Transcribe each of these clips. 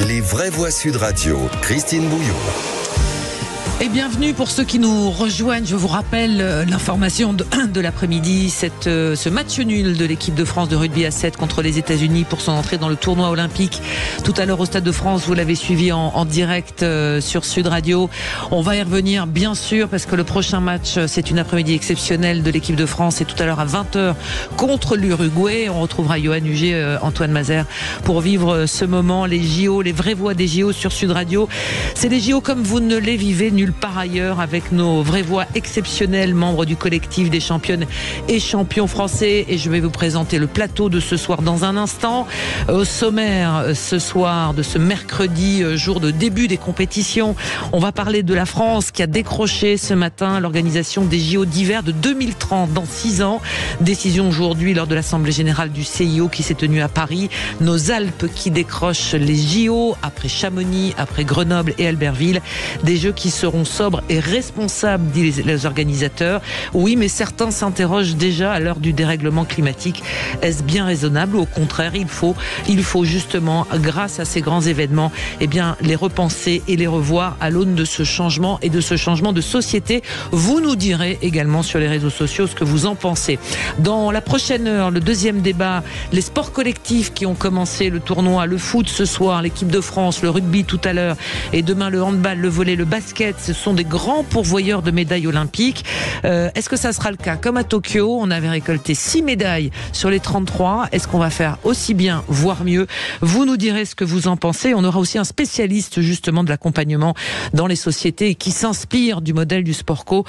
Les vraies voix Sud Radio, Christine Bouillon. Et bienvenue pour ceux qui nous rejoignent. Je vous rappelle l'information de l'après-midi, ce match nul de l'équipe de France de rugby à 7 contre les États-Unis pour son entrée dans le tournoi olympique. Tout à l'heure au Stade de France, vous l'avez suivi en direct sur Sud Radio. On va y revenir bien sûr parce que le prochain match, c'est une après-midi exceptionnelle de l'équipe de France. Et tout à l'heure à 20h contre l'Uruguay. On retrouvera Johan Huget, Antoine Mazer pour vivre ce moment. Les JO, les vraies voix des JO sur Sud Radio. C'est les JO comme vous ne les vivez nulle part ailleurs, avec nos vraies voix exceptionnelles, membres du collectif des championnes et champions français. Et je vais vous présenter le plateau de ce soir dans un instant. Au sommaire ce soir de ce mercredi, jour de début des compétitions, on va parler de la France qui a décroché ce matin l'organisation des JO d'hiver de 2030 dans 6 ans. Décision aujourd'hui lors de l'Assemblée Générale du CIO qui s'est tenue à Paris. Nos Alpes qui décrochent les JO après Chamonix, après Grenoble et Albertville. Des Jeux qui seront sobres et responsables, disent les organisateurs. Oui, mais certains s'interrogent déjà à l'heure du dérèglement climatique. Est-ce bien raisonnable ou au contraire, il faut justement, grâce à ces grands événements, les repenser et les revoir à l'aune de ce changement et de ce changement de société. Vous nous direz également sur les réseaux sociaux ce que vous en pensez. Dans la prochaine heure, le deuxième débat, les sports collectifs qui ont commencé, le tournoi, le foot ce soir, l'équipe de France, le rugby tout à l'heure et demain le handball, le volley, le basket, ce sont des grands pourvoyeurs de médailles olympiques. Est-ce que ça sera le cas? Comme à Tokyo, on avait récolté 6 médailles sur les 33. Est-ce qu'on va faire aussi bien, voire mieux? Vous nous direz ce que vous en pensez. On aura aussi un spécialiste justement de l'accompagnement dans les sociétés qui s'inspire du modèle du sport co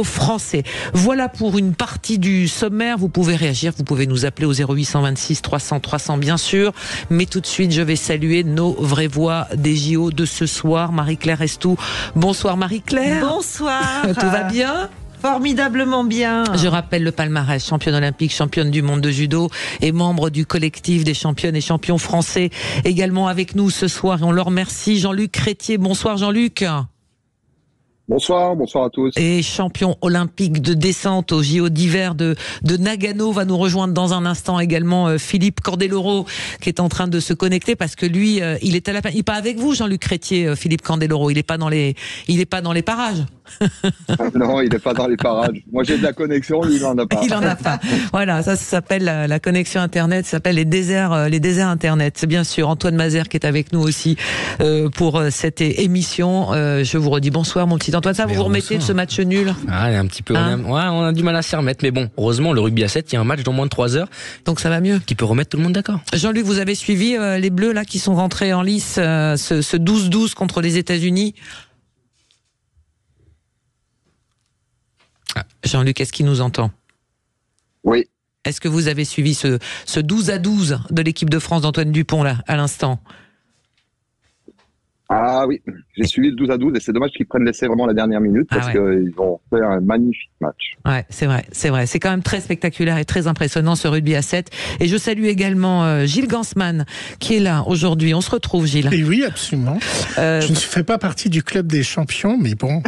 français. Voilà pour une partie du sommaire. Vous pouvez réagir, vous pouvez nous appeler au 0826 300 300 bien sûr. Mais tout de suite, je vais saluer nos vraies voix des JO de ce soir. Marie-Claire Restou. Bonsoir Marie-Claire. Bonsoir. Tout va bien? Formidablement bien. Je rappelle le palmarès, championne olympique, championne du monde de judo et membre du collectif des championnes et champions français. Également avec nous ce soir et on le remercie, Jean-Luc Crétier. Bonsoir Jean-Luc. Bonsoir à tous. Et champion olympique de descente au JO d'hiver de Nagano va nous rejoindre dans un instant également Philippe Candeloro qui est en train de se connecter parce que lui il est pas avec vous Jean-Luc Crétier, Philippe Candeloro, il est pas dans les parages. Non, il n'est pas dans les parages. Moi, j'ai de la connexion, lui, il n'en a pas. Il n'en a pas. Voilà, ça s'appelle la connexion Internet, ça s'appelle les déserts Internet. C'est bien sûr Antoine Mazer qui est avec nous aussi pour cette émission. Je vous redis bonsoir, mon petit Antoine. Ça, vous remettez de ce match nul? Ah, un petit peu. On a du mal à s'y remettre, mais bon, heureusement, le rugby à 7, il y a un match dans moins de 3 heures. Donc ça va mieux. Qui peut remettre tout le monde d'accord. Jean-Luc, vous avez suivi les Bleus là qui sont rentrés en lice, ce 12-12 contre les États-Unis? Jean-Luc, est-ce qu'il nous entend? Oui. Est-ce que vous avez suivi ce 12-12 de l'équipe de France d'Antoine Dupont là, à l'instant? Ah oui, j'ai suivi le 12-12 et c'est dommage qu'ils prennent l'essai vraiment à la dernière minute parce qu'ils ont fait un magnifique match. Ouais, c'est vrai. C'est quand même très spectaculaire et très impressionnant ce rugby à 7. Et je salue également Gilles Gansman qui est là aujourd'hui. On se retrouve, Gilles. Et oui, absolument. Je ne fais pas partie du club des champions, mais bon,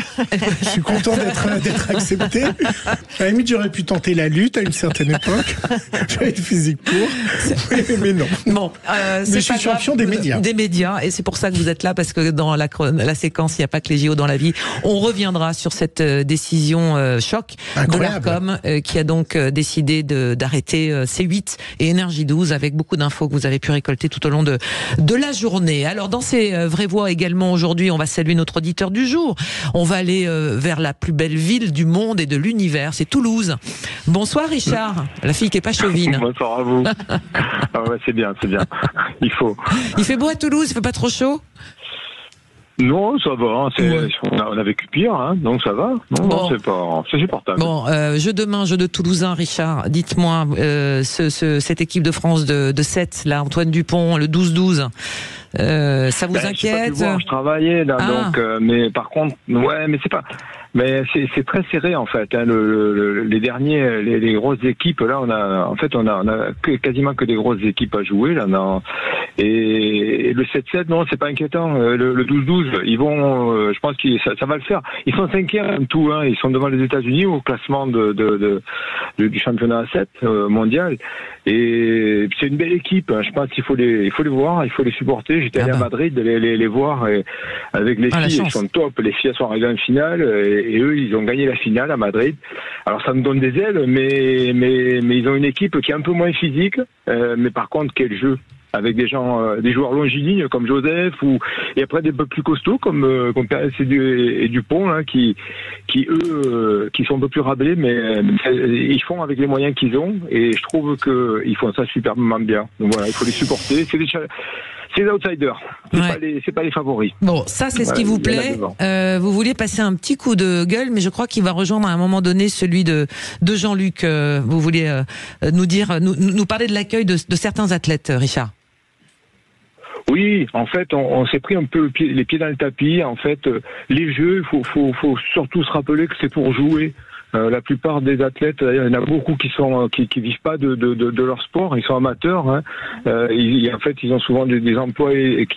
je suis content d'être accepté. À la limite, j'aurais pu tenter la lutte à une certaine époque. J'avais le physique pour, mais non. Bon, mais je suis champion des médias. Des médias, et c'est pour ça que vous êtes là, parce que dans la séquence, il n'y a pas que les JO dans la vie. On reviendra sur cette décision choc incroyable de l'Arcom qui a donc décidé d'arrêter C8 et Énergie 12 avec beaucoup d'infos que vous avez pu récolter tout au long de la journée. Alors dans ces vraies voix également aujourd'hui, on va saluer notre auditeur du jour. On va aller vers la plus belle ville du monde et de l'univers, c'est Toulouse. Bonsoir Richard, la fille qui est pas chauvine. Bonsoir à vous. Ah ouais, c'est bien. Il faut. Il fait beau à Toulouse, il fait pas trop chaud? Non, ça va. On a vécu pire, donc ça va. Non, c'est supportable. Bon, jeu de main, jeu de Toulousain, Richard. Dites-moi, cette équipe de France de 7, là, Antoine Dupont, le 12-12. Ça vous inquiète? Je travaillais là, donc. Mais par contre, ouais, mais c'est pas. Mais c'est très serré en fait. Hein, les derniers, les grosses équipes là, on a quasiment que des grosses équipes à jouer là. Et le 7-7, non, c'est pas inquiétant. Le 12-12, ils vont, je pense que ça va le faire. Ils sont 5e en tout, hein. Ils sont devant les États-Unis au classement du championnat à 7 mondial. Et c'est une belle équipe. Hein. Je pense qu'il faut les voir, il faut les supporter. J'étais allé à Madrid les voir et avec les filles, ils sont top. Les filles sont arrivées en finale et eux, ils ont gagné la finale à Madrid. Alors ça me donne des ailes, mais ils ont une équipe qui est un peu moins physique. Mais par contre, quel jeu! Avec des joueurs longilignes comme Joseph et après des peu plus costauds comme Pérez et Dupont hein, qui eux qui sont un peu plus rabelais mais ils font avec les moyens qu'ils ont et je trouve que ils font ça superbement bien. Donc voilà, il faut les supporter. C'est les outsiders, c'est pas les favoris. Bon, ça c'est ce qui vous plaît. Vous vouliez passer un petit coup de gueule, mais je crois qu'il va rejoindre à un moment donné celui de Jean-Luc. Vous vouliez nous parler de l'accueil de certains athlètes, Richard. Oui, en fait, on s'est pris un peu les pieds dans le tapis. En fait, les jeux, il faut surtout se rappeler que c'est pour jouer. La plupart des athlètes, il y en a beaucoup qui vivent pas de leur sport, ils sont amateurs. Hein. En fait, ils ont souvent des emplois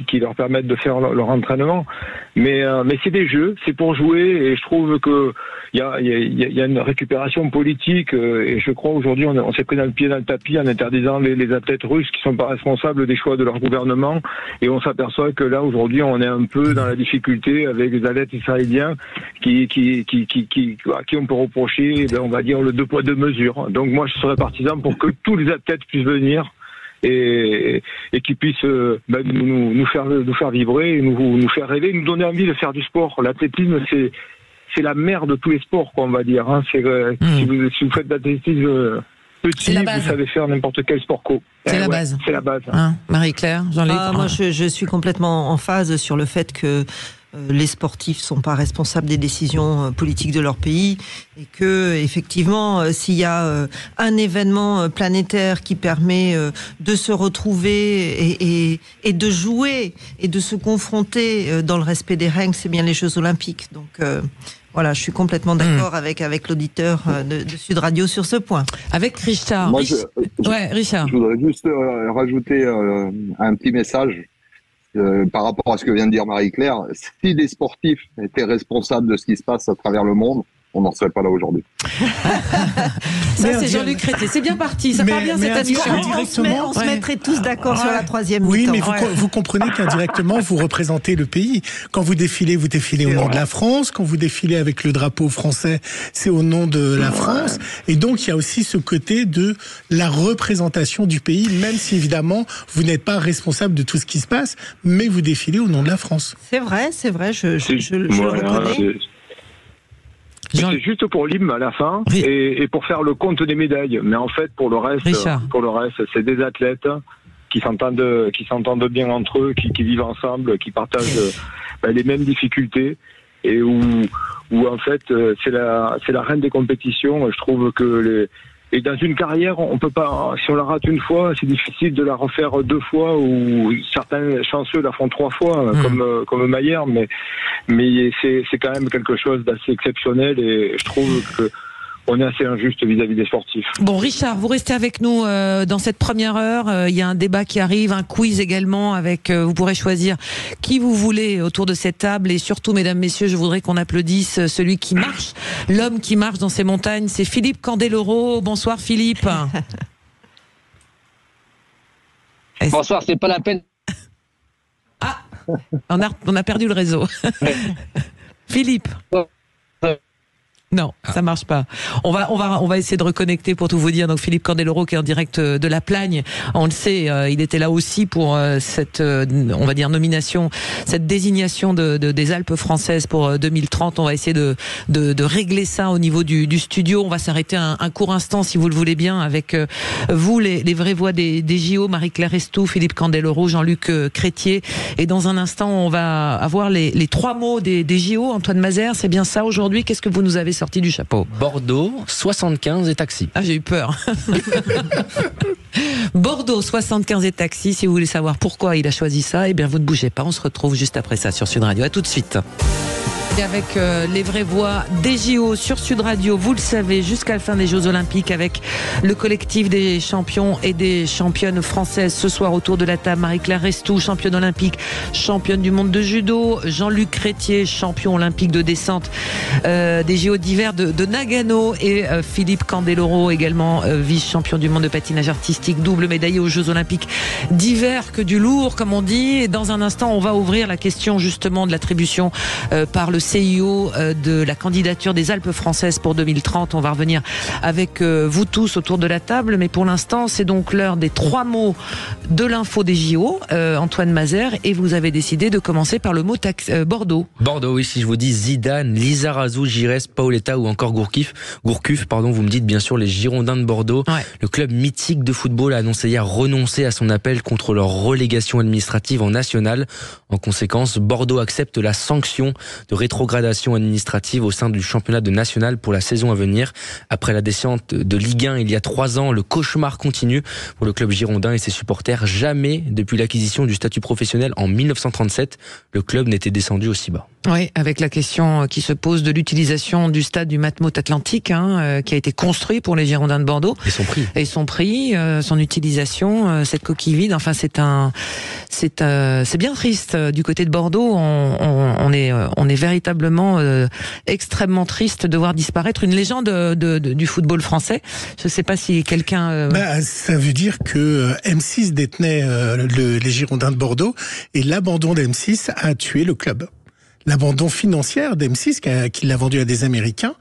qui leur permettent de faire leur entraînement. Mais c'est des jeux, c'est pour jouer, et je trouve que il y a une récupération politique. Et je crois aujourd'hui, on s'est pris dans le pied dans le tapis en interdisant les athlètes russes qui sont pas responsables des choix de leur gouvernement. Et on s'aperçoit que là aujourd'hui, on est un peu dans la difficulté avec les athlètes israéliens qui on peut reprocher, on va dire, le 2 poids 2 mesures. Donc moi je serais partisan pour que tous les athlètes puissent venir et qu'ils puissent nous faire vibrer, nous faire rêver, nous donner envie de faire du sport. L'athlétisme c'est la mère de tous les sports, quoi, on va dire. Hein. Si vous faites de l'athlétisme petit, vous savez faire n'importe quel sport co. C'est la base. C'est la base. Hein, Marie-Claire, Jean-Luc. Moi je suis complètement en phase sur le fait que les sportifs sont pas responsables des décisions politiques de leur pays et que effectivement s'il y a un événement planétaire qui permet de se retrouver et de jouer et de se confronter dans le respect des règles, c'est bien les Jeux Olympiques. Donc voilà, je suis complètement d'accord avec l'auditeur de Sud Radio sur ce point. Avec Richard. Moi, Richard. Je voudrais juste rajouter un petit message. Par rapport à ce que vient de dire Marie-Claire, si des sportifs étaient responsables de ce qui se passe à travers le monde, on n'en serait pas là aujourd'hui. Ça, c'est Jean-Luc Crétier. C'est bien parti, ça part bien cette émission. On se mettrait tous d'accord sur la troisième mi-temps. Oui, mais vous comprenez qu'indirectement, vous représentez le pays. Quand vous défilez au nom de la France. Quand vous défilez avec le drapeau français, c'est au nom de la France. Et donc, il y a aussi ce côté de la représentation du pays, même si, évidemment, vous n'êtes pas responsable de tout ce qui se passe, mais vous défilez au nom de la France. C'est vrai, je le reconnais. C'est juste pour l'hymne à la fin et pour faire le compte des médailles. Mais en fait, pour le reste, c'est des athlètes qui s'entendent bien entre eux, qui vivent ensemble, qui partagent les mêmes difficultés et où en fait c'est la reine des compétitions. Je trouve que et dans une carrière, on peut pas, si on la rate une fois, c'est difficile de la refaire 2 fois, ou certains chanceux la font 3 fois, comme Maillère, mais c'est quand même quelque chose d'assez exceptionnel, et je trouve que on est assez injuste vis-à-vis des sportifs. Bon, Richard, vous restez avec nous dans cette première heure. Il y a un débat qui arrive, un quiz également avec. Vous pourrez choisir qui vous voulez autour de cette table, et surtout, mesdames, messieurs, je voudrais qu'on applaudisse celui qui marche, l'homme qui marche dans ces montagnes. C'est Philippe Candeloro. Bonsoir, Philippe. Bonsoir. C'est pas la peine. Ah, on a perdu le réseau. Philippe. Non, ça marche pas. On va essayer de reconnecter pour tout vous dire. Donc Philippe Candeloro qui est en direct de La Plagne. On le sait, il était là aussi pour cette, on va dire, nomination, cette désignation des Alpes françaises pour 2030. On va essayer de régler ça au niveau du studio. On va s'arrêter un court instant, si vous le voulez bien, avec vous, les vraies voix des JO, Marie-Claire Estou, Philippe Candeloro, Jean-Luc Crétier. Et dans un instant, on va avoir les 3 mots des JO. Antoine Mazère, c'est bien ça aujourd'hui. Qu'est-ce que vous nous avez sorti du chapeau? Bordeaux, 75 et taxi. Ah, j'ai eu peur. Bordeaux, 75 et taxi. Si vous voulez savoir pourquoi il a choisi ça, eh bien, vous ne bougez pas. On se retrouve juste après ça sur Sud Radio. À tout de suite. Et avec les vraies voix des JO sur Sud Radio, vous le savez, jusqu'à la fin des Jeux Olympiques, avec le collectif des champions et des championnes françaises. Ce soir, autour de la table, Marie-Claire Restou, championne olympique, championne du monde de judo. Jean-Luc Crétier, champion olympique de descente des JO d'hiver de Nagano. Et Philippe Candeloro, également vice-champion du monde de patinage artistique, double médaillé aux Jeux Olympiques d'hiver, que du lourd, comme on dit. Et dans un instant, on va ouvrir la question justement de l'attribution par le CIO de la candidature des Alpes françaises pour 2030. On va revenir avec vous tous autour de la table, mais pour l'instant, c'est donc l'heure des 3 mots de l'info des JO. Antoine Mazer, et vous avez décidé de commencer par le mot Bordeaux. Bordeaux, oui, si je vous dis Zidane, Lizarazu, Giresse, Paoletta ou encore Gourcuff, vous me dites bien sûr les Girondins de Bordeaux. Ouais. Le club mythique de football a annoncé hier renoncer à son appel contre leur relégation administrative en nationale. En conséquence, Bordeaux accepte la sanction de rétrogradation administrative au sein du championnat de national pour la saison à venir. Après la descente de Ligue 1 il y a 3 ans, le cauchemar continue pour le club girondin et ses supporters. Jamais depuis l'acquisition du statut professionnel en 1937, le club n'était descendu aussi bas. Oui, avec la question qui se pose de l'utilisation du stade du Matmut Atlantique, qui a été construit pour les Girondins de Bordeaux. Et son prix, son utilisation, cette coquille vide. Enfin, c'est bien triste du côté de Bordeaux. On est véritablement extrêmement triste de voir disparaître une légende du football français. Je ne sais pas si quelqu'un. Ça veut dire que M6 détenait les Girondins de Bordeaux et l'abandon d'M6 a tué le club. L'abandon financier d'M6, qui l'a vendu à des Américains,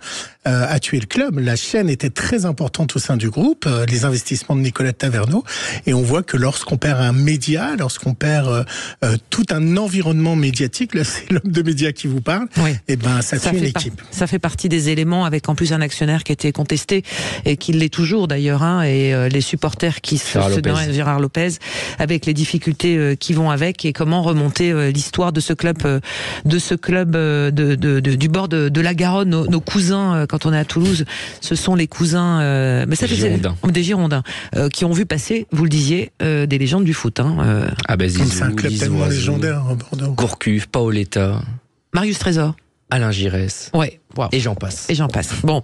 a tué le club. La chaîne était très importante au sein du groupe, les investissements de Nicolas Taverneau, et on voit que lorsqu'on perd un média, lorsqu'on perd tout un environnement médiatique, là c'est l'homme de médias qui vous parle, oui. Et ben ça tue une équipe. Ça fait partie des éléments, avec en plus un actionnaire qui était contesté et qui l'est toujours d'ailleurs, et les supporters qui Gérard Lopez, avec les difficultés qui vont avec, et comment remonter l'histoire de ce club, du bord de la Garonne. Nos cousins, quand on est à Toulouse, ce sont les cousins des Girondins qui ont vu passer, vous le disiez, des légendes du foot. Zizou, c'est un club tellement légendaire à Bordeaux. Gourcuff, Paoletta, Marius Trésor, Alain Giresse. Ouais. Wow. Et j'en passe. Bon,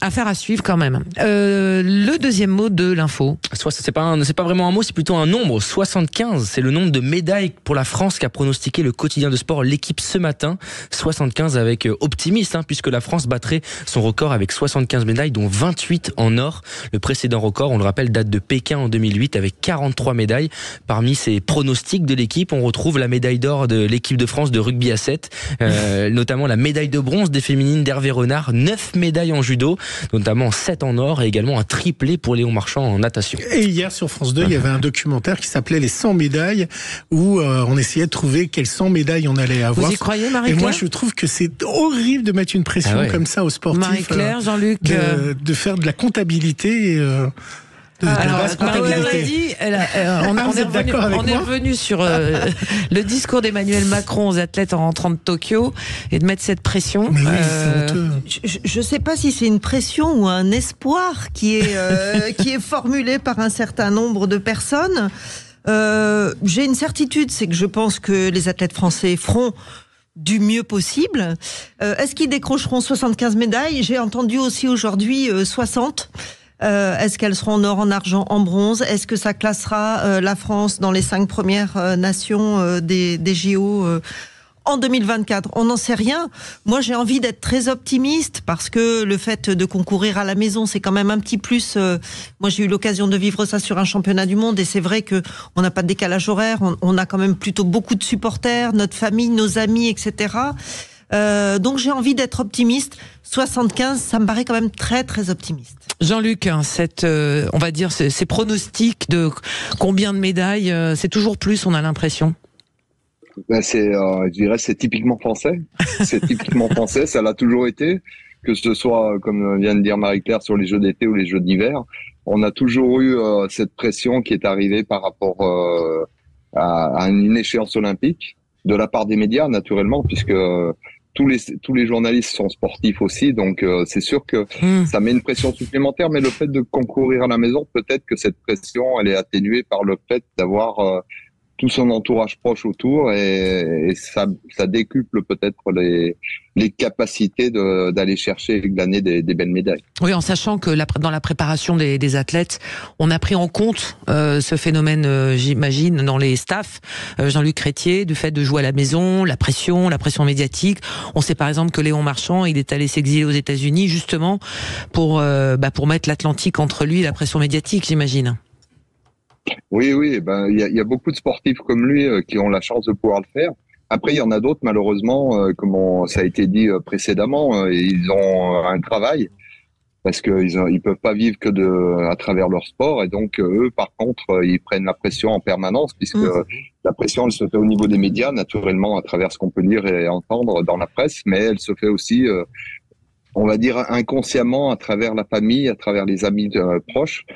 affaire à suivre quand même. Le deuxième mot de l'info. C'est pas vraiment un mot, c'est plutôt un nombre. 75, c'est le nombre de médailles pour la France qu'a pronostiqué le quotidien de sport L'équipe ce matin. 75 avec optimiste, puisque la France battrait son record avec 75 médailles, dont 28 en or. Le précédent record, on le rappelle, date de Pékin en 2008 avec 43 médailles. Parmi ces pronostics de l'équipe, on retrouve la médaille d'or de l'équipe de France de rugby à 7, notamment la médaille de bronze des féminines d'Hervé Renard, 9 médailles en judo, notamment 7 en or, et également un triplé pour Léon Marchand en natation. Et hier sur France 2, il y avait un documentaire qui s'appelait Les 100 médailles, où on essayait de trouver quelles 100 médailles on allait avoir. Vous y croyez, Marie-Claire ? Et moi, je trouve que c'est horrible de mettre une pression comme ça aux sportifs. Marie-Claire, Jean-Luc, de faire de la comptabilité. Alors, Marie-Claire l'a dit, on est revenu sur le discours d'Emmanuel Macron aux athlètes en rentrant de Tokyo, et de mettre cette pression. Mais oui, je ne sais pas si c'est une pression ou un espoir qui est formulé par un certain nombre de personnes. J'ai une certitude, c'est que je pense que les athlètes français feront du mieux possible. Est-ce qu'ils décrocheront 75 médailles ? J'ai entendu aussi aujourd'hui 60. Est-ce qu'elles seront en or, en argent, en bronze ? Est-ce que ça classera la France dans les 5 premières nations des JO en 2024 ? On n'en sait rien. Moi, j'ai envie d'être très optimiste, parce que le fait de concourir à la maison, c'est quand même un petit plus. Moi, j'ai eu l'occasion de vivre ça sur un championnat du monde, et c'est vrai que on n'a pas de décalage horaire. On a quand même plutôt beaucoup de supporters, notre famille, nos amis, etc. Donc j'ai envie d'être optimiste. 75, ça me paraît quand même très très optimiste. Jean-Luc, on va dire ces pronostics de combien de médailles, c'est toujours plus, on a l'impression. Je dirais c'est typiquement français. C'est typiquement français, ça l'a toujours été, que ce soit, comme vient de dire Marie-Claire, sur les Jeux d'été ou les Jeux d'hiver. On a toujours eu cette pression qui est arrivée par rapport à une échéance olympique, de la part des médias, naturellement, puisque tous les journalistes sont sportifs aussi, donc c'est sûr que ça met une pression supplémentaire, mais le fait de concourir à la maison, peut-être que cette pression, elle est atténuée par le fait d'avoir tout son entourage proche autour et ça décuple peut-être les capacités d'aller chercher et glaner des belles médailles. Oui, en sachant que dans la préparation des athlètes, on a pris en compte ce phénomène, j'imagine, dans les staffs. Jean-Luc Crétier, du fait de jouer à la maison, la pression médiatique. On sait par exemple que Léon Marchand, il est allé s'exiler aux États-Unis justement pour mettre l'Atlantique entre lui et la pression médiatique, j'imagine. Oui, il y a beaucoup de sportifs comme lui qui ont la chance de pouvoir le faire. Après, il y en a d'autres, malheureusement, comme ça a été dit précédemment, ils ont un travail parce qu'ils peuvent pas vivre que à travers leur sport. Et donc, eux, par contre, ils prennent la pression en permanence puisque la pression, elle se fait au niveau des médias, naturellement, à travers ce qu'on peut lire et entendre dans la presse, mais elle se fait aussi, on va dire, inconsciemment à travers la famille, à travers les amis proches.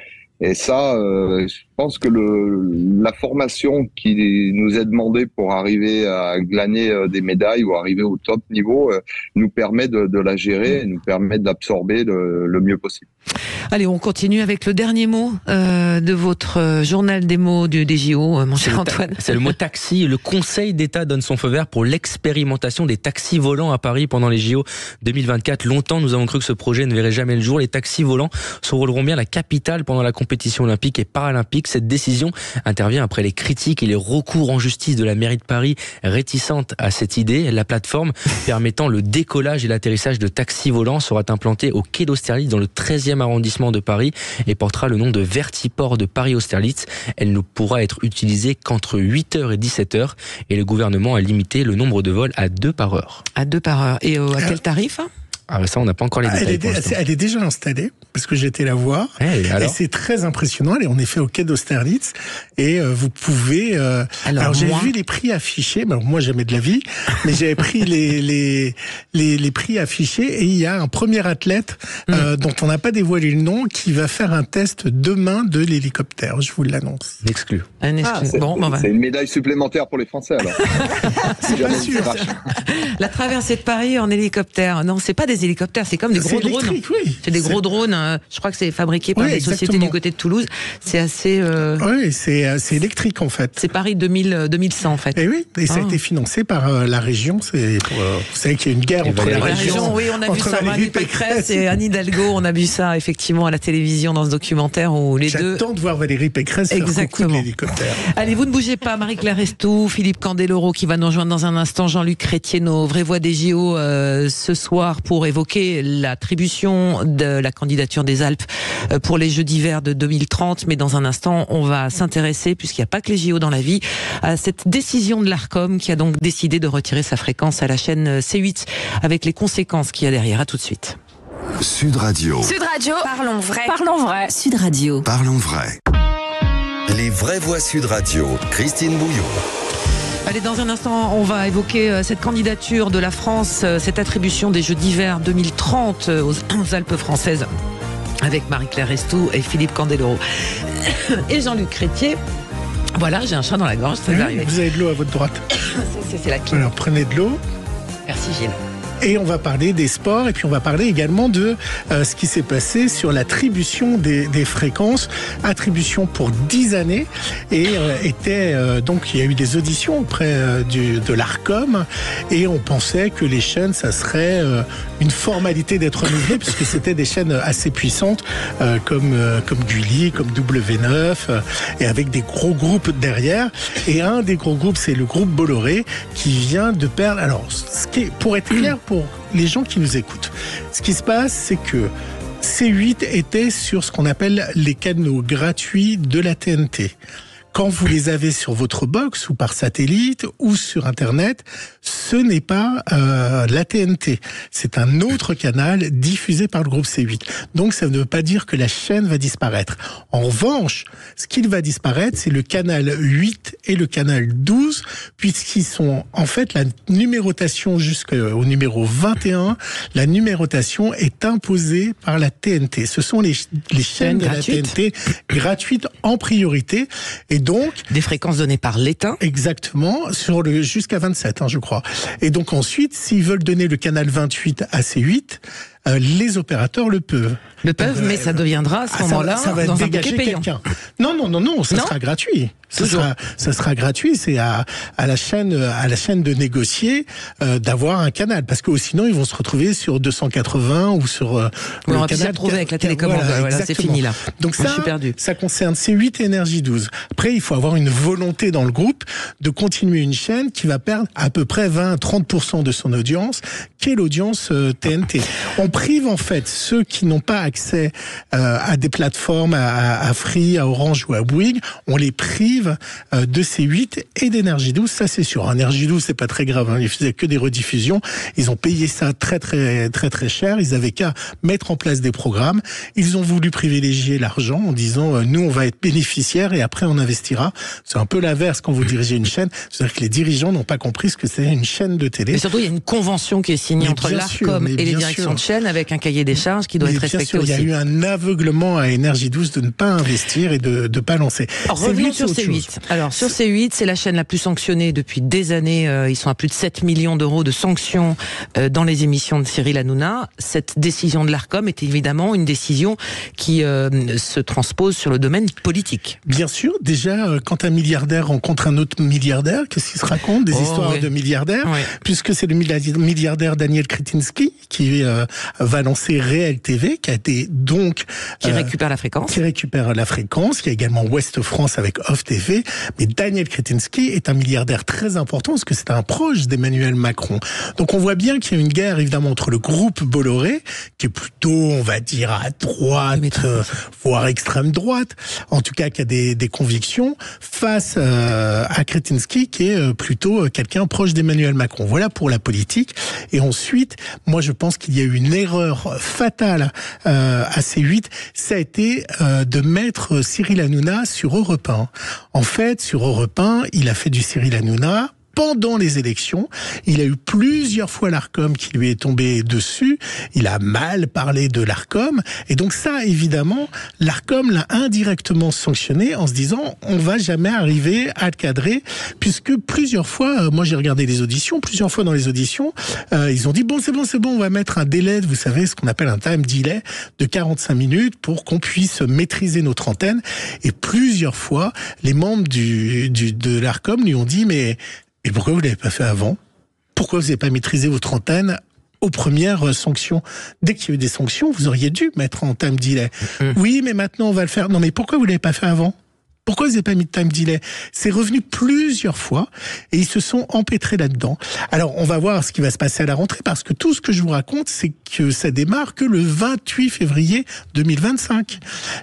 Et ça, je pense que la formation qui nous est demandée pour arriver à glaner des médailles ou arriver au top niveau nous permet de la gérer, nous permet d'absorber le mieux possible. Allez, on continue avec le dernier mot de votre journal des mots des JO, mon cher Antoine. C'est le mot taxi. Le Conseil d'État donne son feu vert pour l'expérimentation des taxis volants à Paris pendant les JO 2024. Longtemps, nous avons cru que ce projet ne verrait jamais le jour. Les taxis volants survoleront bien la capitale pendant la compétition olympique et paralympique. Cette décision intervient après les critiques et les recours en justice de la mairie de Paris, réticente à cette idée. La plateforme permettant le décollage et l'atterrissage de taxis volants sera implantée au quai d'Austerlitz dans le 13e arrondissement de Paris et portera le nom de Vertiport de Paris-Austerlitz. Elle ne pourra être utilisée qu'entre 8h et 17h et le gouvernement a limité le nombre de vols à 2 par heure. À 2 par heure. Et à quel tarif ? Ah, ça, on n'a pas encore les détails. Elle est déjà installée, parce que j'étais la voir. Et c'est très impressionnant. Elle est en effet au quai d'Austerlitz. Et vous pouvez... Alors j'ai vu les prix affichés. Ben, moi, jamais de la vie. Mais j'avais pris les prix affichés. Et il y a un premier athlète dont on n'a pas dévoilé le nom qui va faire un test demain de l'hélicoptère. Je vous l'annonce. Exclu. C'est une médaille supplémentaire pour les Français, alors. C'est pas sûr. La traversée de Paris en hélicoptère. Non, c'est pas des hélicoptères, c'est comme des gros drones. Oui. C'est des gros drones. Je crois que c'est fabriqué par des sociétés du côté de Toulouse. C'est assez. Oui, c'est électrique en fait. C'est Paris 2100 en fait. Et oui, et ça a été financé par la région. Vous savez qu'il y a une guerre entre la région. Oui, on a vu ça. Valérie Pécresse et Anne Hidalgo. On a vu ça effectivement à la télévision dans ce documentaire où les deux. J'attends de voir Valérie Pécresse faire coucou de l'hélicoptère. Allez, vous ne bougez pas. Marie-Claire Estou, Philippe Candeloro qui va nous rejoindre dans un instant. Jean-Luc Crétier, nos vraies voix des JO ce soir pour évoquer l'attribution de la candidature des Alpes pour les Jeux d'hiver de 2030. Mais dans un instant, on va s'intéresser, puisqu'il n'y a pas que les JO dans la vie, à cette décision de l'Arcom qui a donc décidé de retirer sa fréquence à la chaîne C8 avec les conséquences qu'il y a derrière. À tout de suite. Sud Radio. Sud Radio. Parlons vrai. Parlons vrai. Sud Radio. Parlons vrai. Les vraies voix Sud Radio. Christine Bouillon. Allez, dans un instant, on va évoquer cette candidature de la France, cette attribution des Jeux d'hiver 2030 aux Alpes françaises, avec Marie-Claire Estou et Philippe Candeloro. Et Jean-Luc Crétier. Voilà, j'ai un chat dans la gorge, ça va arriver. Vous avez de l'eau à votre droite. C'est la clé. Alors prenez de l'eau. Merci Gilles. Et on va parler des sports et puis on va parler également de ce qui s'est passé sur l'attribution des fréquences, attribution pour 10 années et donc il y a eu des auditions auprès de l'Arcom et on pensait que les chaînes ça serait une formalité d'être renouvelées puisque c'était des chaînes assez puissantes comme Gulli, comme W9 et avec des gros groupes derrière et un des gros groupes c'est le groupe Bolloré qui vient de perdre. Alors pour être clair pour les gens qui nous écoutent, ce qui se passe, c'est que C8 était sur ce qu'on appelle les canaux gratuits de la TNT. Quand vous les avez sur votre box ou par satellite ou sur Internet, ce n'est pas la TNT. C'est un autre canal diffusé par le groupe C8. Donc ça ne veut pas dire que la chaîne va disparaître. En revanche, ce qui va disparaître, c'est le canal 8 et le canal 12, puisqu'ils sont en fait la numérotation jusqu'au numéro 21. La numérotation est imposée par la TNT. Ce sont les chaînes de la TNT gratuites en priorité. Et donc des fréquences données par l'État. Exactement, jusqu'à 27, je crois. Et donc ensuite, s'ils veulent donner le canal 28 à C8, les opérateurs le peuvent. Mais ça deviendra à ce moment-là ça va dans un dégager bouquet payant. quelqu'un. Non, ça sera gratuit. Ça sera gratuit, c'est à la chaîne de négocier d'avoir un canal, parce que sinon ils vont se retrouver sur 280 ou sur le on va canal. se retrouver avec la télécommande. Voilà, c'est fini là. Donc ça concerne C8 et Énergie 12. Après, il faut avoir une volonté dans le groupe de continuer une chaîne qui va perdre à peu près 20-30% de son audience, qui est l'audience TNT. On prive en fait ceux qui n'ont pas accès à des plateformes, à Free, à Orange ou à Bouygues, on les prive de C8 et d'Énergie 12, ça c'est sûr. Énergie 12, c'est pas très grave, hein. Ils faisaient que des rediffusions, ils ont payé ça très cher, ils avaient qu'à mettre en place des programmes, ils ont voulu privilégier l'argent en disant nous on va être bénéficiaires et après on investira. C'est un peu l'inverse quand vous dirigez une chaîne, c'est-à-dire que les dirigeants n'ont pas compris ce que c'est une chaîne de télé. Mais surtout il y a une convention qui est signée entre l'Arcom et les directions de chaîne avec un cahier des charges qui doit être respecté aussi. Il y a eu un aveuglement à Énergie 12 de ne pas investir et de ne pas lancer. Alors, revenons sur C8. Alors sur C8, c'est la chaîne la plus sanctionnée depuis des années. Ils sont à plus de 7 millions d'euros de sanctions dans les émissions de Cyril Hanouna. Cette décision de l'Arcom est évidemment une décision qui se transpose sur le domaine politique. Bien sûr, déjà, quand un milliardaire rencontre un autre milliardaire, qu'est-ce qu'il se raconte? Des histoires de milliardaires, puisque c'est le milliardaire Daniel Kretinsky qui va lancer Réel TV, qui a été donc... Qui récupère la fréquence. Qui a également Ouest France avec Off TV. Mais Daniel Kretinsky est un milliardaire très important parce que c'est un proche d'Emmanuel Macron. Donc on voit bien qu'il y a une guerre évidemment entre le groupe Bolloré, qui est plutôt, on va dire, à droite, voire extrême droite, en tout cas qui a des convictions, face à Kretinsky qui est plutôt quelqu'un proche d'Emmanuel Macron. Voilà pour la politique. Et ensuite, moi je pense qu'il y a eu une erreur fatale à C8, ça a été de mettre Cyril Hanouna sur Europe 1. En fait, sur Europe 1, il a fait du Cyril Hanouna pendant les élections. Il a eu plusieurs fois l'Arcom qui lui est tombé dessus. Il a mal parlé de l'Arcom. Et donc ça, évidemment, l'Arcom l'a indirectement sanctionné en se disant on va jamais arriver à le cadrer, puisque plusieurs fois, moi j'ai regardé les auditions, plusieurs fois dans les auditions, ils ont dit bon, c'est bon, on va mettre un délai, vous savez, ce qu'on appelle un time delay de 45 minutes pour qu'on puisse maîtriser notre antenne. Et plusieurs fois, les membres de l'Arcom lui ont dit mais pourquoi vous ne l'avez pas fait avant? Pourquoi vous n'avez pas maîtrisé votre antenne aux premières sanctions? Dès qu'il y a eu des sanctions, vous auriez dû mettre en time delay. Oui, mais maintenant on va le faire. Non, mais pourquoi vous ne l'avez pas fait avant? Pourquoi vous n'avez pas mis de time delay? C'est revenu plusieurs fois et ils se sont empêtrés là-dedans. Alors, on va voir ce qui va se passer à la rentrée parce que tout ce que je vous raconte, c'est que ça démarre que le 28 février 2025.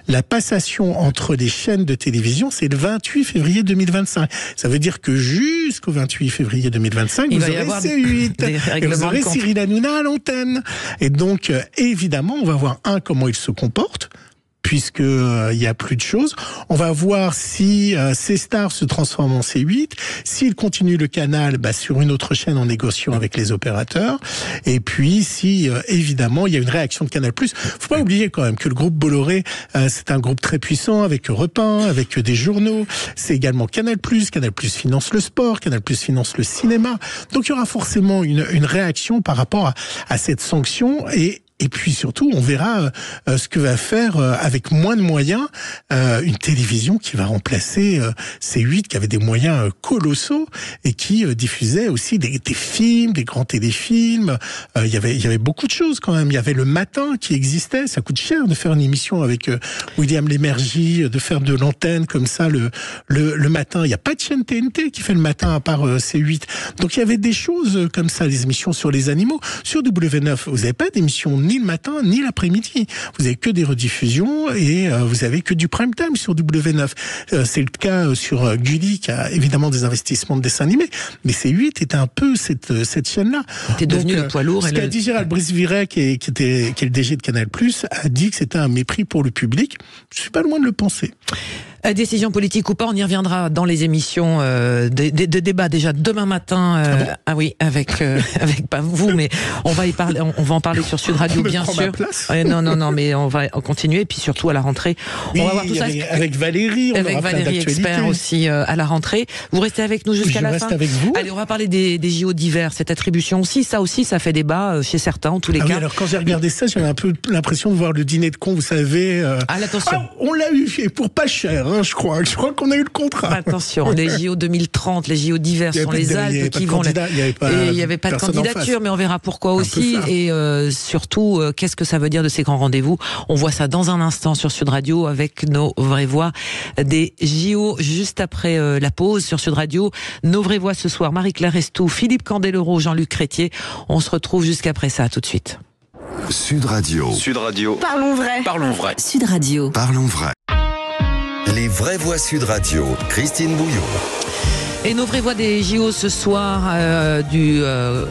La passation entre les chaînes de télévision, c'est le 28 février 2025. Ça veut dire que jusqu'au 28 février 2025, vous aurez C8 et vous aurez Cyril Hanouna à l'antenne. Et donc, évidemment, on va voir comment il se comporte, puisque il y a plus de choses. On va voir si C-Star se transforme en C8, s'il continue le canal sur une autre chaîne en négociant avec les opérateurs, et puis si évidemment il y a une réaction de Canal+. Faut pas oublier quand même que le groupe Bolloré, c'est un groupe très puissant avec Europe 1, avec des journaux. C'est également Canal+. Canal+ finance le sport, Canal+ finance le cinéma. Donc il y aura forcément une réaction par rapport à cette sanction et puis surtout, on verra ce que va faire avec moins de moyens une télévision qui va remplacer C8, qui avait des moyens colossaux et qui diffusait aussi des films, des grands téléfilms. Il y avait beaucoup de choses quand même. Il y avait le matin qui existait. Ça coûte cher de faire une émission avec William Lémergie, de faire de l'antenne comme ça le matin. Il n'y a pas de chaîne TNT qui fait le matin à part C8. Donc il y avait des choses comme ça, les émissions sur les animaux. Sur W9, vous n'avez pas d'émissions ni le matin, ni l'après-midi. Vous avez que des rediffusions et vous avez que du prime time sur W9. C'est le cas sur Gulli, qui a évidemment des investissements de dessins animés, mais C8 était un peu cette chaîne-là. C'était devenu le poids lourd. Ce qu'a dit Gérald Brice-Viret, qui est le DG de Canal+, a dit que c'était un mépris pour le public. Je suis pas loin de le penser. Décision politique ou pas, on y reviendra dans les émissions de débat déjà demain matin. Ah oui, avec pas vous, mais on va en parler sur Sud Radio. radio, bien sûr. Non, mais on va continuer. Et puis surtout à la rentrée, oui, on va voir tout ça. Avec Valérie, expert aussi à la rentrée. Vous restez avec nous jusqu'à la fin. Je reste avec vous. Allez, on va parler des JO d'hiver. Cette attribution aussi, ça fait débat chez certains, en tous les cas. Oui, alors quand j'ai regardé ça, j'avais un peu l'impression de voir le dîner de con, vous savez. Attention. On l'a eu, et pour pas cher, je crois. Je crois qu'on a eu le contrat. Attention, les JO 2030, les JO d'hiver sont les Alpes qui vont. Il n'y avait pas de candidature, mais on verra pourquoi aussi. Et surtout, qu'est-ce que ça veut dire de ces grands rendez-vous? On voit ça dans un instant sur Sud Radio avec nos vraies voix des JO juste après la pause sur Sud Radio. Nos vraies voix ce soir, Marie-Claire Restou, Philippe Candeloro, Jean-Luc Crétier. On se retrouve jusqu'après ça, tout de suite. Sud Radio. Sud Radio. Parlons vrai. Parlons vrai. Sud Radio. Parlons vrai. Les vraies voix Sud Radio. Christine Bouillon. Et nos vraies voix des JO ce soir du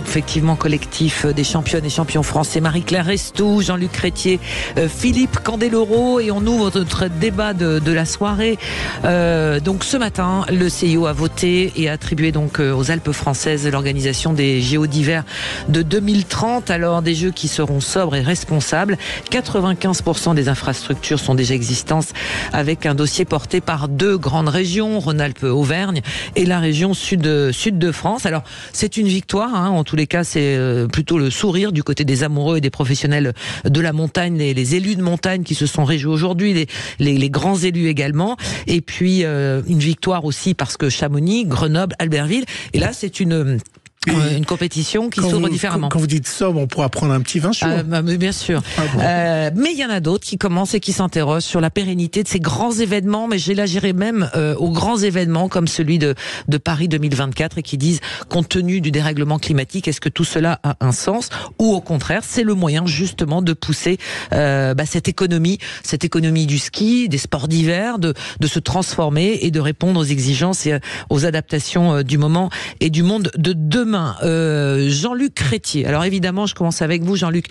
effectivement collectif des championnes et champions français, Marie-Claire Restou, Jean-Luc Crétier, Philippe Candeloro, et on ouvre notre débat de la soirée. Donc ce matin, le CIO a voté et a attribué donc aux Alpes françaises l'organisation des JO d'hiver de 2030. Alors des Jeux qui seront sobres et responsables. 95% des infrastructures sont déjà existantes, avec un dossier porté par 2 grandes régions, Rhône-Alpes-Auvergne et la région sud de France. Alors c'est une victoire, en tous les cas c'est plutôt le sourire du côté des amoureux et des professionnels de la montagne, les élus de montagne qui se sont réjouis aujourd'hui, les grands élus également, et puis une victoire aussi parce que Chamonix, Grenoble, Albertville, et là c'est une compétition qui s'ouvre différemment. Quand vous dites sobre, on pourra prendre un petit vin chaud. Bien sûr. Bon. Mais il y en a d'autres qui commencent et qui s'interrogent sur la pérennité de ces grands événements, mais j'élargirais même aux grands événements comme celui de Paris 2024, et qui disent, compte tenu du dérèglement climatique, est-ce que tout cela a un sens, ou au contraire, c'est le moyen justement de pousser cette économie du ski, des sports d'hiver, de se transformer et de répondre aux exigences et aux adaptations du moment et du monde de demain. Jean-Luc Crétier. Alors évidemment, je commence avec vous, Jean-Luc.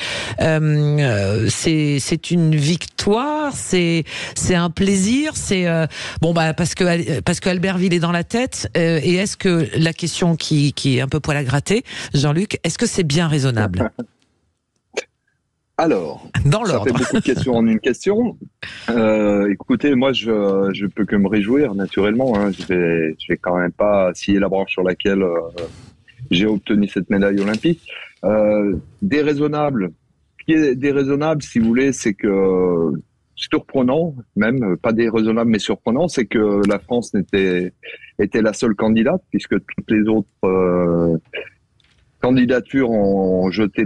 C'est une victoire, c'est un plaisir, c'est parce que Albertville est dans la tête. Et est-ce que la question qui est un peu poil à gratter, Jean-Luc, est-ce que c'est bien raisonnable? Alors, ça fait beaucoup de questions en une question. Écoutez, moi, je peux que me réjouir, naturellement. Je vais quand même pas scier la branche sur laquelle j'ai obtenu cette médaille olympique. Déraisonnable. Ce qui est déraisonnable, si vous voulez, c'est que surprenant, même pas déraisonnable, mais surprenant, c'est que la France était la seule candidate, puisque toutes les autres candidatures ont jeté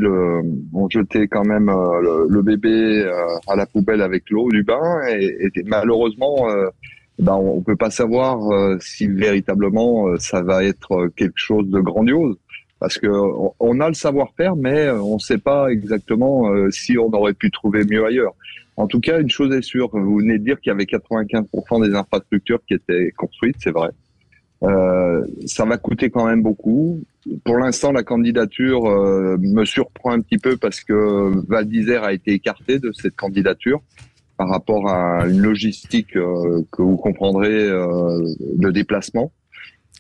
quand même le bébé à la poubelle avec l'eau du bain, et malheureusement on peut pas savoir si véritablement ça va être quelque chose de grandiose, parce que on a le savoir-faire, mais on sait pas exactement si on aurait pu trouver mieux ailleurs. En tout cas, une chose est sûre, vous venez de dire qu'il y avait 95% des infrastructures qui étaient construites, c'est vrai. Ça va coûter quand même beaucoup. Pour l'instant, la candidature me surprend un petit peu, parce que Val d'Isère a été écarté de cette candidature par rapport à une logistique que vous comprendrez de déplacement.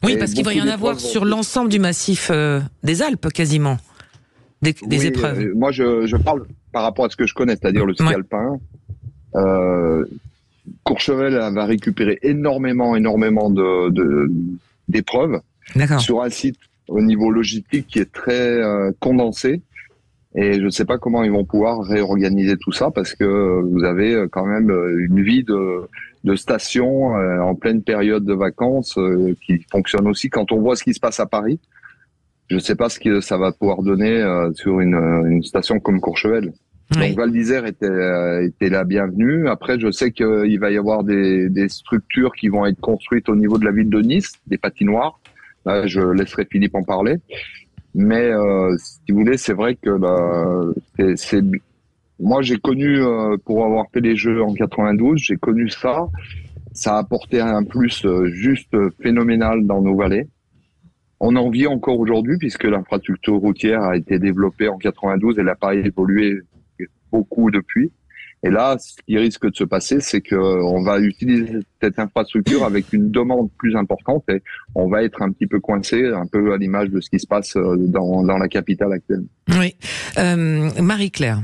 Oui, parce qu'il va y en avoir sur l'ensemble du massif des Alpes, quasiment, des épreuves. Moi, je parle par rapport à ce que je connais, c'est-à-dire le ski alpin. Courchevel va récupérer énormément d'épreuves sur un site au niveau logistique qui est très condensé. Et je ne sais pas comment ils vont pouvoir réorganiser tout ça, parce que vous avez quand même une vie de station en pleine période de vacances qui fonctionne aussi. Quand on voit ce qui se passe à Paris, je ne sais pas ce que ça va pouvoir donner sur une station comme Courchevel. Oui. Donc Val d'Isère était la bienvenue. Après, je sais qu'il va y avoir des structures qui vont être construites au niveau de la ville de Nice, des patinoires. Là, je laisserai Philippe en parler. Mais si vous voulez, c'est vrai que moi j'ai connu, pour avoir fait les Jeux en 92, j'ai connu ça. Ça a apporté un plus juste phénoménal dans nos vallées. On en vit encore aujourd'hui, puisque l'infrastructure routière a été développée en 92 et elle n'a pas évolué beaucoup depuis. Et là, ce qui risque de se passer, c'est qu'on va utiliser cette infrastructure avec une demande plus importante et on va être un petit peu coincé, un peu à l'image de ce qui se passe dans la capitale actuelle. Oui. Marie-Claire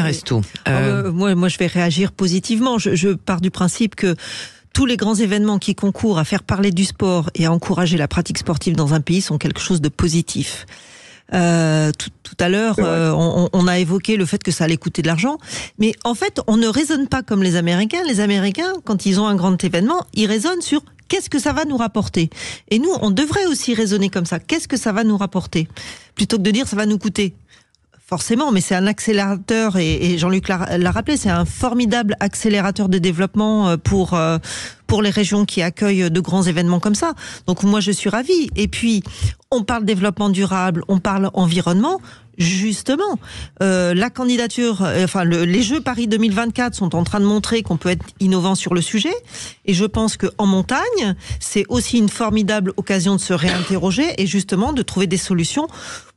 Estou. Moi, je vais réagir positivement. Je pars du principe que tous les grands événements qui concourent à faire parler du sport et à encourager la pratique sportive dans un pays sont quelque chose de positif. Tout à l'heure, on a évoqué le fait que ça allait coûter de l'argent, mais en fait, on ne raisonne pas comme les Américains. Les Américains, quand ils ont un grand événement, ils raisonnent sur qu'est-ce que ça va nous rapporter. Et nous, on devrait aussi raisonner comme ça. Qu'est-ce que ça va nous rapporter ? Plutôt que de dire ça va nous coûter. Forcément, mais c'est un accélérateur, et Jean-Luc l'a rappelé, c'est un formidable accélérateur de développement pour les régions qui accueillent de grands événements comme ça. Donc moi, je suis ravie. Et puis, on parle développement durable, on parle environnement. Justement, la candidature, les Jeux Paris 2024 sont en train de montrer qu'on peut être innovant sur le sujet. Et je pense qu'en montagne, c'est aussi une formidable occasion de se réinterroger et justement de trouver des solutions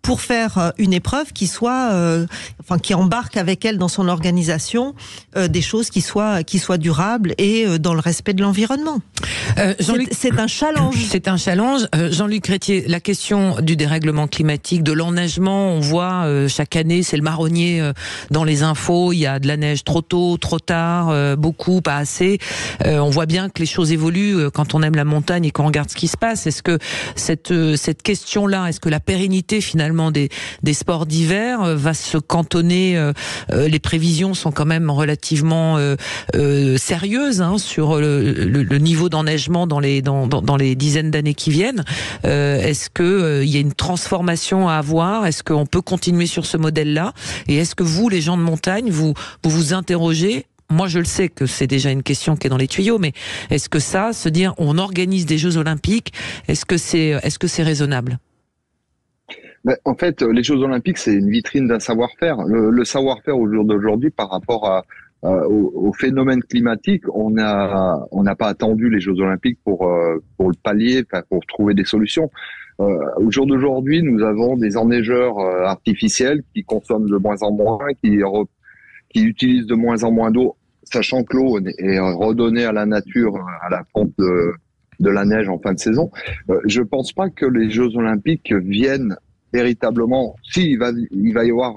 pour faire une épreuve qui soit, qui embarque avec elle dans son organisation des choses qui soient durables et dans le respect de l'environnement. C'est un challenge. C'est un challenge. Jean-Luc Crétier, la question du dérèglement climatique, de l'enneigement, on voit chaque année, c'est le marronnier dans les infos. Il y a de la neige trop tôt, trop tard, beaucoup, pas assez. On voit bien que les choses évoluent quand on aime la montagne et qu'on regarde ce qui se passe. Est-ce que cette question-là, est-ce que la pérennité finalement des sports d'hiver va se cantonner, les prévisions sont quand même relativement sérieuses sur le niveau d'enneigement dans les dizaines d'années qui viennent. Est-ce que il y a une transformation à avoir? Est-ce qu'on peut continuer sur ce modèle-là? Et est-ce que vous, les gens de montagne, vous interrogez? Moi, je le sais que c'est déjà une question qui est dans les tuyaux, mais est-ce que se dire on organise des Jeux Olympiques, est-ce que c'est raisonnable? En fait, les Jeux Olympiques, c'est une vitrine d'un savoir-faire. Le savoir-faire au jour d'aujourd'hui par rapport au phénomène climatique, on n'a pas attendu les Jeux Olympiques pour le pallier, pour trouver des solutions. Au jour d'aujourd'hui, nous avons des enneigeurs artificiels qui consomment de moins en moins, qui utilisent de moins en moins d'eau, sachant que l'eau est redonnée à la nature à la fonte de la neige en fin de saison. Je pense pas que les Jeux Olympiques viennent véritablement, il va y avoir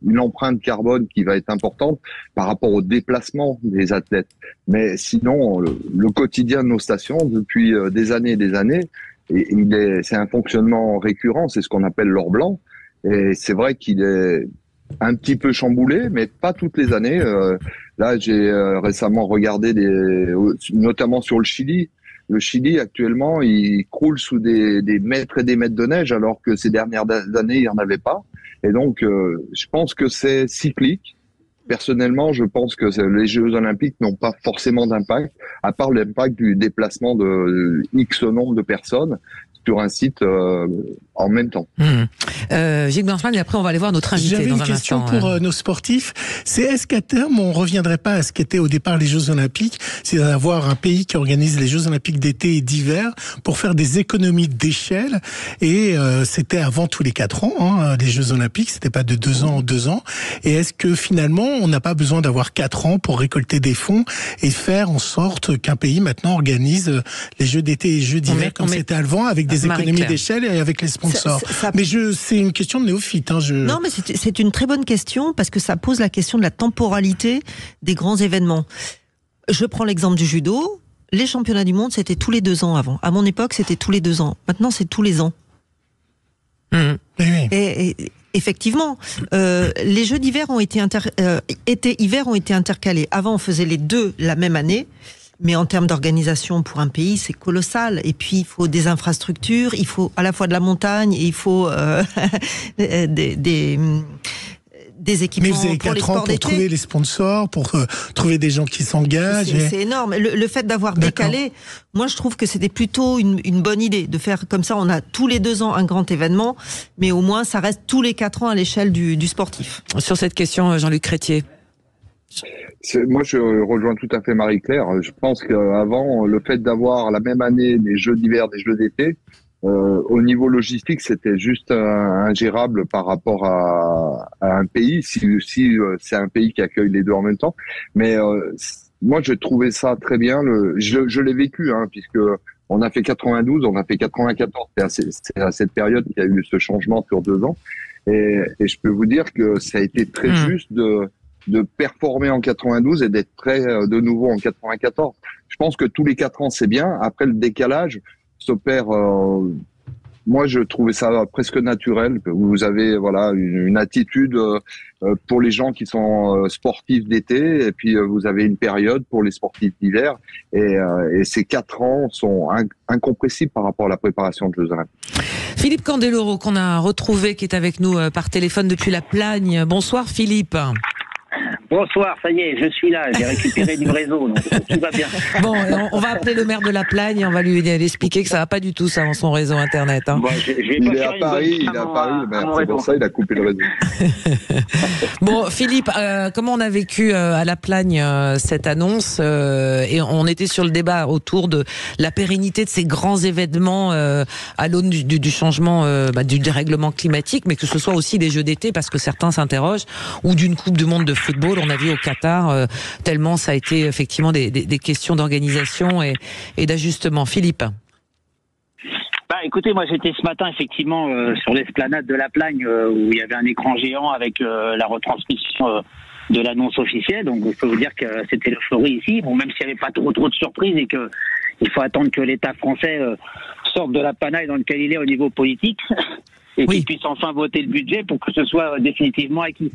une empreinte carbone qui va être importante par rapport au déplacement des athlètes. Mais sinon, le quotidien de nos stations, depuis des années et des années, c'est un fonctionnement récurrent, c'est ce qu'on appelle l'or blanc. Et c'est vrai qu'il est un petit peu chamboulé, mais pas toutes les années. Là, j'ai récemment regardé notamment sur le Chili. Le Chili, actuellement, il croule sous des mètres et des mètres de neige, alors que ces dernières années, il n'y en avait pas. Et donc, je pense que c'est cyclique. Personnellement, je pense que les Jeux Olympiques n'ont pas forcément d'impact, à part l'impact du déplacement de X nombre de personnes sur un site en même temps. Gilles Blanchman, et après on va aller voir notre invité dans un instant. J'avais une question pour nos sportifs. C'est est-ce qu'à terme on reviendrait pas à ce qu'étaient au départ les Jeux Olympiques, c'est d'avoir un pays qui organise les Jeux Olympiques d'été et d'hiver pour faire des économies d'échelle. Et c'était avant tous les 4 ans, les Jeux Olympiques, c'était pas de 2 ans en 2 ans. Et est-ce que finalement on n'a pas besoin d'avoir 4 ans pour récolter des fonds et faire en sorte qu'un pays maintenant organise les Jeux d'été et les Jeux d'hiver comme c'était avant, avec des économies d'échelle et avec les sponsors. Mais c'est une question de néophyte. Non, mais c'est une très bonne question parce que ça pose la question de la temporalité des grands événements. Je prends l'exemple du judo. Les championnats du monde, c'était tous les 2 ans avant. À mon époque, c'était tous les 2 ans. Maintenant, c'est tous les ans. Oui. Et effectivement, les Jeux d'hiver été-hiver ont été intercalés. Avant, on faisait les 2 la même année. Mais en termes d'organisation pour un pays, c'est colossal. Et puis, il faut des infrastructures, il faut à la fois de la montagne, et il faut des équipements. Mais vous avez 4 ans pour trouver les sponsors, pour trouver des gens qui s'engagent. C'est énorme. Le fait d'avoir décalé, moi je trouve que c'était plutôt une bonne idée de faire comme ça. On a tous les 2 ans un grand événement, mais au moins ça reste tous les 4 ans à l'échelle du sportif. Sur cette question, Jean-Luc Crétier. Moi, je rejoins tout à fait Marie-Claire. Je pense qu'avant, le fait d'avoir la même année des Jeux d'hiver, des Jeux d'été, au niveau logistique, c'était juste ingérable par rapport à un pays, si c'est un pays qui accueille les deux en même temps. Mais moi, je trouvais ça très bien. Je l'ai vécu, puisque on a fait 92, on a fait 94. C'est à cette période qu'il y a eu ce changement sur 2 ans. Et je peux vous dire que ça a été très juste de performer en 92 et d'être prêt de nouveau en 94. Je pense que tous les 4 ans, c'est bien. Après, le décalage s'opère. Moi, je trouvais ça presque naturel. Vous avez une attitude pour les gens qui sont sportifs d'été, et puis vous avez une période pour les sportifs d'hiver. Et ces 4 ans sont incompressibles par rapport à la préparation de Jeux Olympiques. Philippe Candeloro, qu'on a retrouvé, qui est avec nous par téléphone depuis la Plagne. Bonsoir Philippe. Bonsoir, ça y est, je suis là, j'ai récupéré du réseau, donc tout va bien. Bon, on va appeler le maire de la Plagne et on va lui expliquer que ça va pas du tout ça dans son réseau internet. Bon, il est à Paris, c'est pour ça il a coupé le réseau. Bon, Philippe, comment on a vécu à la Plagne cette annonce et on était sur le débat autour de la pérennité de ces grands événements à l'aune du changement, du dérèglement climatique, mais que ce soit aussi des Jeux d'été, parce que certains s'interrogent, ou d'une Coupe du Monde de football. On a vu au Qatar, tellement ça a été effectivement des questions d'organisation et d'ajustement. Philippe. Écoutez, moi j'étais ce matin effectivement sur l'esplanade de la Plagne où il y avait un écran géant avec la retransmission de l'annonce officielle. Donc je peux vous dire que c'était l'euphorie ici. Bon, même s'il n'y avait pas trop de surprises et que il faut attendre que l'État français sorte de la panaille dans lequel il est au niveau politique. Et qu'ils puissent enfin voter le budget pour que ce soit définitivement acquis.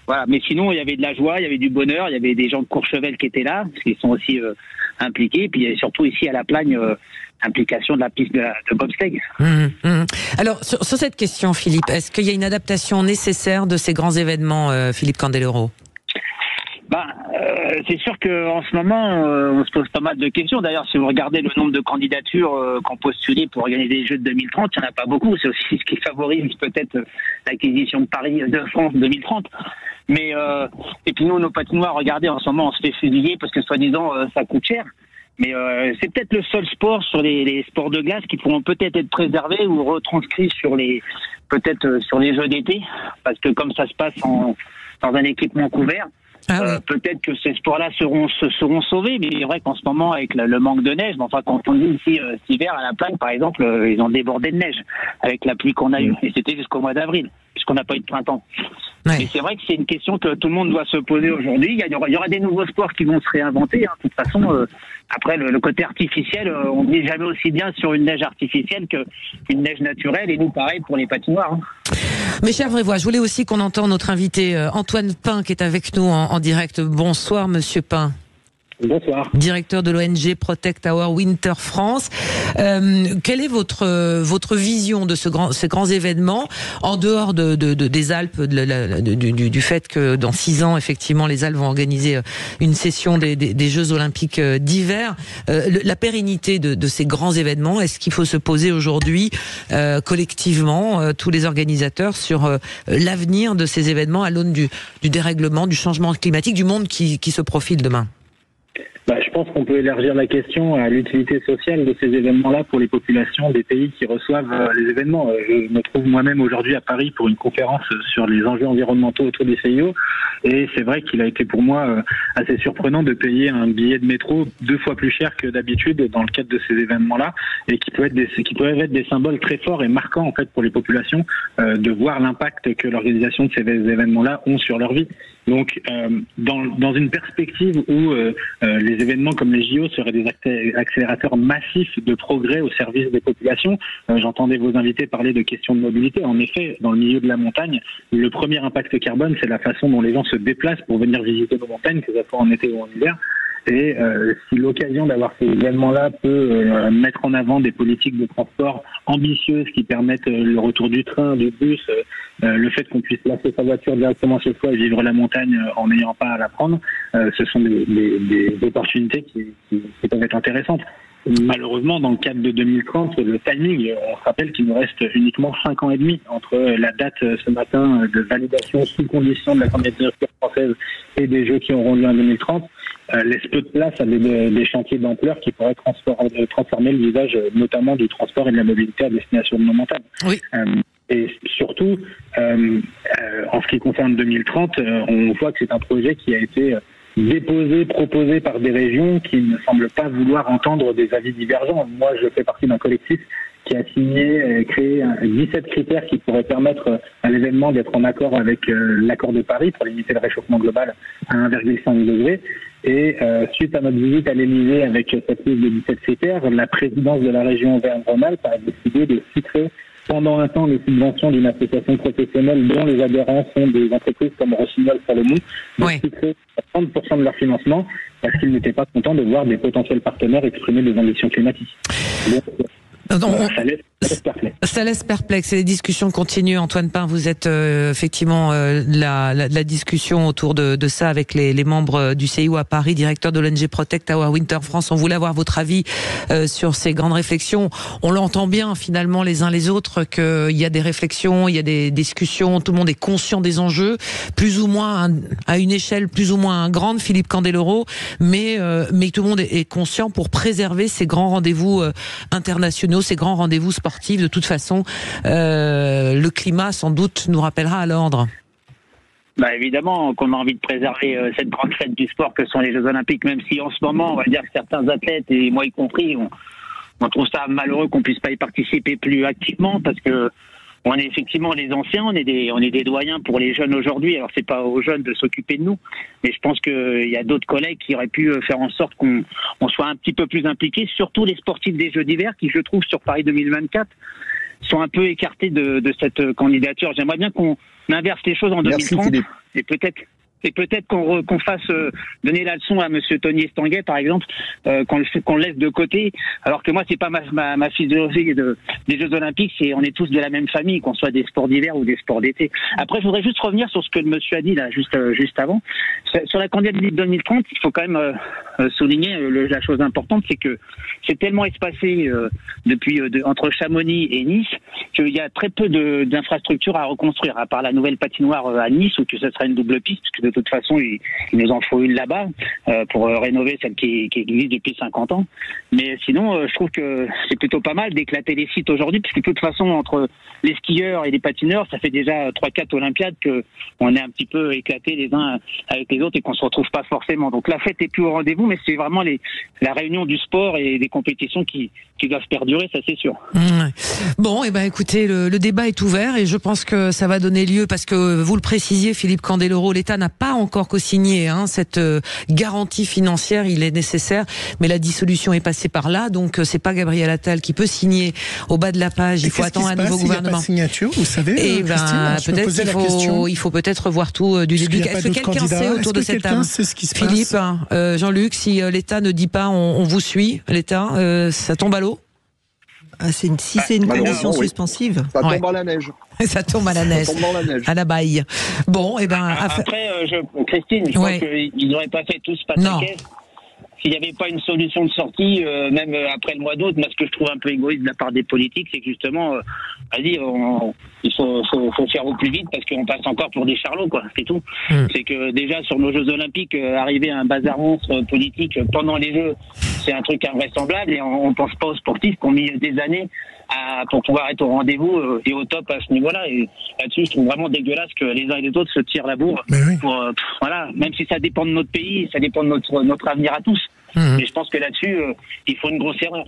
Voilà. Mais sinon, il y avait de la joie, il y avait du bonheur, il y avait des gens de Courchevel qui étaient là, parce qu'ils sont aussi impliqués. Puis il y a surtout ici à la Plagne, implication de la piste de bobsleigh. Alors, sur cette question, Philippe, est-ce qu'il y a une adaptation nécessaire de ces grands événements, Philippe Candeloro ? C'est sûr qu'en ce moment, on se pose pas mal de questions. D'ailleurs, si vous regardez le nombre de candidatures qu'on postulé pour organiser les Jeux de 2030, il n'y en a pas beaucoup. C'est aussi ce qui favorise peut-être l'acquisition de Paris de France 2030. Mais et puis nous, nos patinoires, regardez, en ce moment, on se fait fusiller parce que soi-disant, ça coûte cher. Mais c'est peut-être le seul sport sur les sports de glace qui pourront peut-être être préservés ou retranscrits sur les Jeux d'été, parce que comme ça se passe dans un équipement couvert. Peut-être que ces sports-là seront sauvés, mais il est vrai qu'en ce moment, avec le manque de neige, quand on dit ici cet hiver à la Plagne, par exemple, ils ont débordé de neige avec la pluie qu'on a eue, et c'était jusqu'au mois d'avril, puisqu'on n'a pas eu de printemps. Mais c'est vrai que c'est une question que tout le monde doit se poser aujourd'hui. Il y aura des nouveaux sports qui vont se réinventer. De toute façon, après le côté artificiel, on ne dit jamais aussi bien sur une neige artificielle qu'une neige naturelle, et nous pareil pour les patinoires. Mes chers Vrévois, je voulais aussi qu'on entende notre invité Antoine Pin qui est avec nous en direct. Bonsoir Monsieur Pin. Bonsoir. Directeur de l'ONG Protect Our Winter France. Quelle est votre vision de ces grands événements, en dehors des Alpes, du fait que dans 6 ans, effectivement, les Alpes vont organiser une session des Jeux Olympiques d'hiver. La pérennité de ces grands événements, est-ce qu'il faut se poser aujourd'hui, collectivement, tous les organisateurs, sur l'avenir de ces événements à l'aune du dérèglement, du changement climatique, du monde qui se profile demain? Je pense qu'on peut élargir la question à l'utilité sociale de ces événements-là pour les populations des pays qui reçoivent les événements. Je me trouve moi-même aujourd'hui à Paris pour une conférence sur les enjeux environnementaux autour des CIO, et c'est vrai qu'il a été pour moi assez surprenant de payer un billet de métro 2 fois plus cher que d'habitude dans le cadre de ces événements-là, et qui peuvent être des symboles très forts et marquants en fait pour les populations, de voir l'impact que l'organisation de ces événements-là ont sur leur vie. Donc, dans une perspective où les événements comme les JO seraient des accélérateurs massifs de progrès au service des populations, j'entendais vos invités parler de questions de mobilité. En effet, dans le milieu de la montagne, le premier impact carbone, c'est la façon dont les gens se déplacent pour venir visiter nos montagnes, que ce soit en été ou en hiver. Et si l'occasion d'avoir ces événements-là peut mettre en avant des politiques de transport ambitieuses qui permettent le retour du train, du bus, le fait qu'on puisse placer sa voiture directement chez soi et vivre la montagne en n'ayant pas à la prendre, ce sont des opportunités qui peuvent être intéressantes. Malheureusement, dans le cadre de 2030, le timing, on se rappelle qu'il nous reste uniquement 5 ans et demi entre la date ce matin de validation sous condition de la candidature française et des Jeux qui auront lieu en 2030. laisse peu de place à des chantiers d'ampleur qui pourraient transformer le visage, notamment du transport et de la mobilité à destination de nos montagnes. Oui. Et surtout, en ce qui concerne 2030, on voit que c'est un projet qui a été proposé par des régions qui ne semblent pas vouloir entendre des avis divergents. Moi, je fais partie d'un collectif qui a créé 17 critères qui pourraient permettre à l'événement d'être en accord avec l'accord de Paris pour limiter le réchauffement global à 1,5 degré. Et suite à notre visite à l'Élysée avec cette liste de 17 critères, la présidence de la région Auvergne-Rhône-Alpes a décidé de citrer pendant un temps les subventions d'une association professionnelle dont les adhérents sont des entreprises comme Rossignol-Salomon, citrer 30% de leur financement parce qu'ils n'étaient pas contents de voir des potentiels partenaires exprimer des ambitions climatiques. Donc, ça laisse perplexe. Et les discussions continuent. Antoine Pin, vous êtes effectivement la discussion autour de ça avec les membres du CIO à Paris, directeur de l'ONG Protect Our Winter France. On voulait avoir votre avis sur ces grandes réflexions. On l'entend bien finalement les uns les autres qu'il y a des réflexions, il y a des discussions. Tout le monde est conscient des enjeux, plus ou moins à une échelle plus ou moins grande, Philippe Candeloro, mais tout le monde est conscient pour préserver ces grands rendez-vous internationaux, ces grands rendez-vous sportifs. De toute façon, le climat, sans doute, nous rappellera à l'ordre. Bah évidemment qu'on a envie de préserver cette grande fête du sport que sont les Jeux Olympiques, même si en ce moment, on va dire que certains athlètes, et moi y compris, on trouve ça malheureux qu'on puisse pas y participer plus activement, parce que on est effectivement les anciens, on est des doyens pour les jeunes aujourd'hui. Alors c'est pas aux jeunes de s'occuper de nous, mais je pense qu'il y a d'autres collègues qui auraient pu faire en sorte qu'on soit un petit peu plus impliqués, surtout les sportifs des Jeux d'hiver qui, je trouve, sur Paris 2024, sont un peu écartés de cette candidature. J'aimerais bien qu'on inverse les choses en 2030 et peut-être qu'on fasse donner la leçon à Monsieur Tony Estanguet, par exemple, qu'on le laisse de côté. Alors que moi, c'est pas ma philosophie des Jeux Olympiques. On est tous de la même famille, qu'on soit des sports d'hiver ou des sports d'été. Après, je voudrais juste revenir sur ce que le monsieur a dit là, juste avant. Sur la candidature 2030, il faut quand même souligner la chose importante, c'est que c'est tellement espacé depuis entre Chamonix et Nice qu'il y a très peu d'infrastructures à reconstruire, à part la nouvelle patinoire à Nice, ou que ce sera une double piste, puisque de toute façon, il nous en faut une là-bas pour rénover celle qui existe depuis 50 ans. Mais sinon, je trouve que c'est plutôt pas mal d'éclater les sites aujourd'hui, puisque de toute façon, entre les skieurs et les patineurs, ça fait déjà 3-4 Olympiades qu'on est un petit peu éclatés les uns avec les autres et qu'on se retrouve pas forcément. Donc la fête est plus au rendez-vous, mais c'est vraiment la réunion du sport et des compétitions qui doivent perdurer, ça c'est sûr. Bon, et ben écoutez, le débat est ouvert et je pense que ça va donner lieu, parce que vous le précisiez, Philippe Candeloro, l'État n'a pas encore co-signé cette garantie financière. Il est nécessaire, mais la dissolution est passée par là, donc c'est pas Gabriel Attal qui peut signer au bas de la page. Il faut attendre un nouveau gouvernement. Il y a pas de signature, vous savez, peut-être il faut peut-être revoir tout du début. Est-ce que quelqu'un sait autour de cette table, Philippe, Jean-Luc, si l'État ne dit pas on vous suit, l'État, ça tombe à l'eau? Si c'est une condition suspensive, ça tombe à la neige. Ça tombe à la neige, à la baille. Bon, et ben après, Christine, je pense qu'ils n'auraient pas fait tous pataquès s'il n'y avait pas une solution de sortie, même après le mois d'août. Moi, ce que je trouve un peu égoïste de la part des politiques, c'est que justement, il faut faire au plus vite, parce qu'on passe encore pour des charlots, quoi. C'est tout. C'est que déjà sur nos Jeux Olympiques, arriver à un bazar monstre politique pendant les Jeux, c'est un truc invraisemblable, et on pense pas aux sportifs qui ont mis des années pour pouvoir être au rendez-vous et au top à ce niveau-là. Et là-dessus, je trouve vraiment dégueulasse que les uns et les autres se tirent la bourre. Pour, même si ça dépend de notre pays, ça dépend de notre avenir à tous. Mais je pense que là-dessus, il faut une grosse erreur.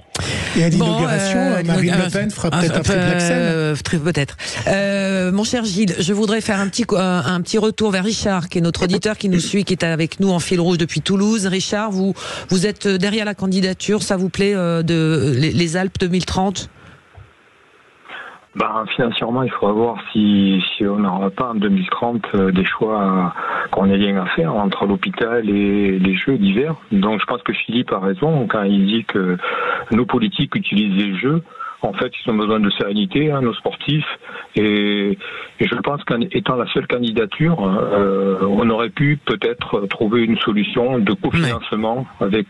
Et à l'inauguration, Marine Le Pen fera peut-être un truc d'accès. Peut-être. Mon cher Gilles, je voudrais faire un petit retour vers Richard, qui est notre auditeur, qui nous suit, qui est avec nous en fil rouge depuis Toulouse. Richard, vous êtes derrière la candidature, ça vous plaît, les Alpes 2030? Financièrement, il faudra voir si on n'aura pas en 2030 des choix qu'on ait rien à faire entre l'hôpital et les Jeux d'hiver. Donc je pense que Philippe a raison quand il dit que nos politiques utilisent les Jeux. En fait, ils ont besoin de sérénité, nos sportifs. Et je pense qu'en étant la seule candidature, on aurait pu peut-être trouver une solution de cofinancement avec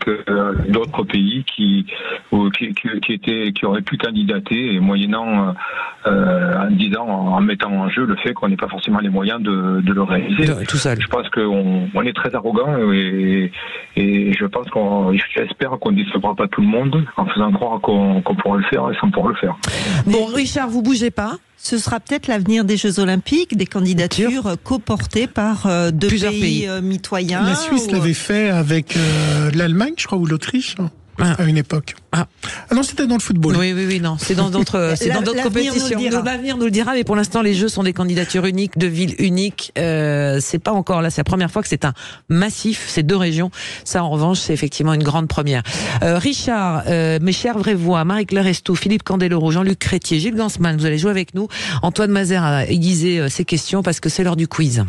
d'autres pays qui auraient pu candidater, et moyennant en disant, en mettant en jeu le fait qu'on n'ait pas forcément les moyens de le réaliser. Tout seul. Je pense qu'on est très arrogant et je pense j'espère qu'on ne décevra pas tout le monde en faisant croire qu'on pourra le faire et sans pouvoir le faire. Bon, Richard, vous bougez pas. Ce sera peut-être l'avenir des Jeux Olympiques, des candidatures co-portées par plusieurs pays mitoyens. La Suisse l'avait fait avec l'Allemagne, je crois, ou l'Autriche. À une époque. Ah non, c'était dans le football. Oui, non, c'est dans d'autres compétitions. L'avenir nous le dira, mais pour l'instant, les Jeux sont des candidatures uniques, de villes uniques. C'est pas encore là, c'est la première fois que c'est un massif, c'est 2 régions. Ça, en revanche, c'est effectivement une grande première. Richard, mes chers vraies voix, Marie-Claire Estou, Philippe Candeloro, Jean-Luc Crétier, Gilles Gansman, vous allez jouer avec nous. Antoine Mazer a aiguisé ses questions parce que c'est l'heure du quiz.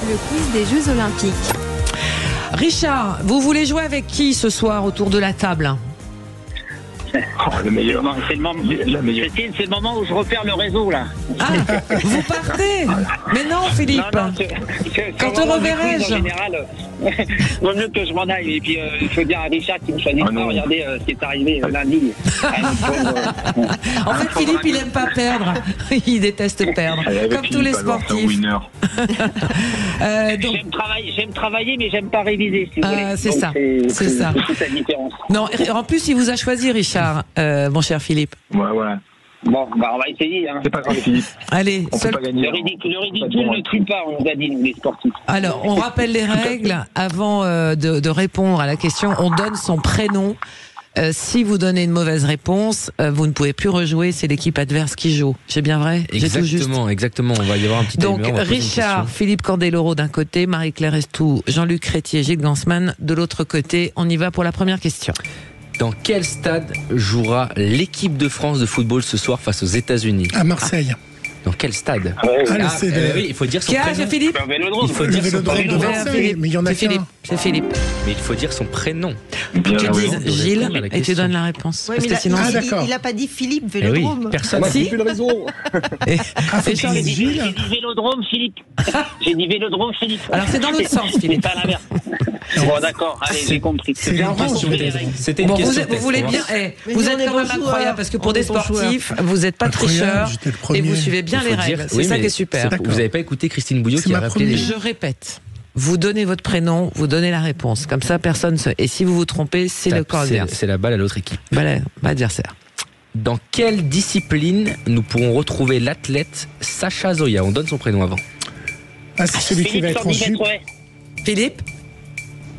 Le quiz des Jeux Olympiques. Richard, vous voulez jouer avec qui ce soir autour de la table? Le meilleur. C'est le moment où je repère le réseau, là. Ah, vous partez? Mais non, Philippe. Non, quand te reverrai-je? En général, vaut mieux que je m'en aille. Et puis, il faut dire à Richard qu'il me choisit pas. Regardez ce qui est arrivé lundi. En fait, Philippe, il aime pas perdre. Il déteste perdre. Comme tous les sportifs. J'aime travailler, mais j'aime pas réviser, si vous voulez. C'est ça. C'est ça. toute la différence. Non, en plus, il vous a choisi, Richard, mon cher Philippe. Ouais. Bon, on va essayer. Hein. C'est pas grave, Philippe. Allez, le ridicule ne tue pas, on nous a dit, nous, les sportifs. Alors, on rappelle les règles. Avant de répondre à la question, on donne son prénom. Si vous donnez une mauvaise réponse, vous ne pouvez plus rejouer, c'est l'équipe adverse qui joue. C'est bien vrai? Exactement. On va y avoir un petit Donc, Richard, Philippe Candeloro d'un côté, Marie-Claire Estou, Jean-Luc Crétier, Gilles Gansman de l'autre côté. On y va pour la première question. Dans quel stade jouera l'équipe de France de football ce soir face aux États-Unis? À Marseille. Dans quel stade? Oui, il faut dire son prénom. Philippe. Il faut dire son prénom. Mais il y en a qu'un. C'est Philippe. Mais il faut dire son prénom. Tu dis Gilles et tu donnes la réponse. Ouais, parce que sinon, il n'a pas dit Philippe Vélodrome. Oui, personne n'a dit le réseau. J'ai dit Vélodrome, Philippe. J'ai dit Vélodrome, Philippe. Alors c'est dans l'autre sens, Philippe. C'est pas l'inverse. Bon, d'accord. Allez, j'ai compris. C'était une question. Vous voulez bien. Vous êtes quand même incroyable parce que pour des sportifs, vous n'êtes pas tricheurs et vous suivez bien les règles. C'est ça qui est super. Vous n'avez pas écouté Christine Bouillot qui a rappelé les... Je répète. Vous donnez votre prénom, vous donnez la réponse. Comme ça, personne se... Et si vous vous trompez, c'est le camp adverse. C'est la balle à l'autre équipe. Balle à l'adversaire. Dans quelle discipline nous pourrons retrouver l'athlète Sacha Zoya? On donne son prénom avant. Ah, c'est celui qui va être en jupe.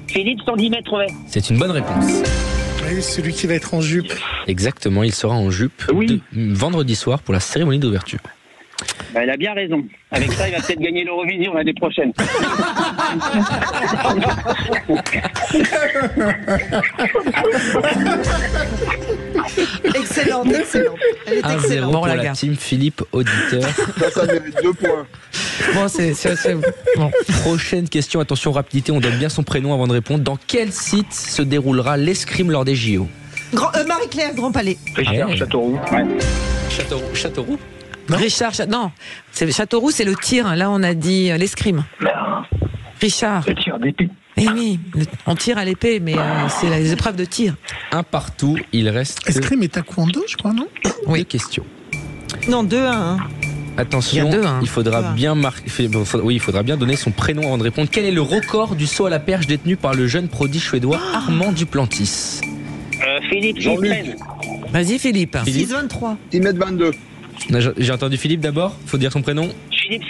Philippe 110 mètres, ouais. C'est une bonne réponse. Oui, celui qui va être en jupe. Exactement, il sera en jupe vendredi soir pour la cérémonie d'ouverture. Bah, il a bien raison. Avec ça, il va peut-être gagner l'Eurovision l'année prochaine. Excellente. Elle est excellente. Pour la team Philippe, auditeur. Ça mérite 2 points. Bon, c'est bon. Prochaine question, attention, rapidité, on donne bien son prénom avant de répondre. Dans quel site se déroulera l'escrime lors des JO? Marie-Claire, Grand Palais. Richard, Châteauroux. Ouais. Châteauroux? Richard, non, Châteauroux, c'est le tir. Là, on a dit l'escrime. Richard. Le tir d'épée. Eh oui, on tire à l'épée, mais c'est les épreuves de tir. Un partout, il reste. Escrime et taekwondo, je crois, non? Oui. 2 questions. Non, 2-1. Attention, il faudra bien il faudra bien donner son prénom avant de répondre. Quel est le record du saut à la perche détenu par le jeune prodige suédois Armand Duplantis? Philippe, Jean-Luc. Vas-y, Philippe. 6-23. 6m22. J'ai entendu Philippe d'abord. Faut dire son prénom. Philippe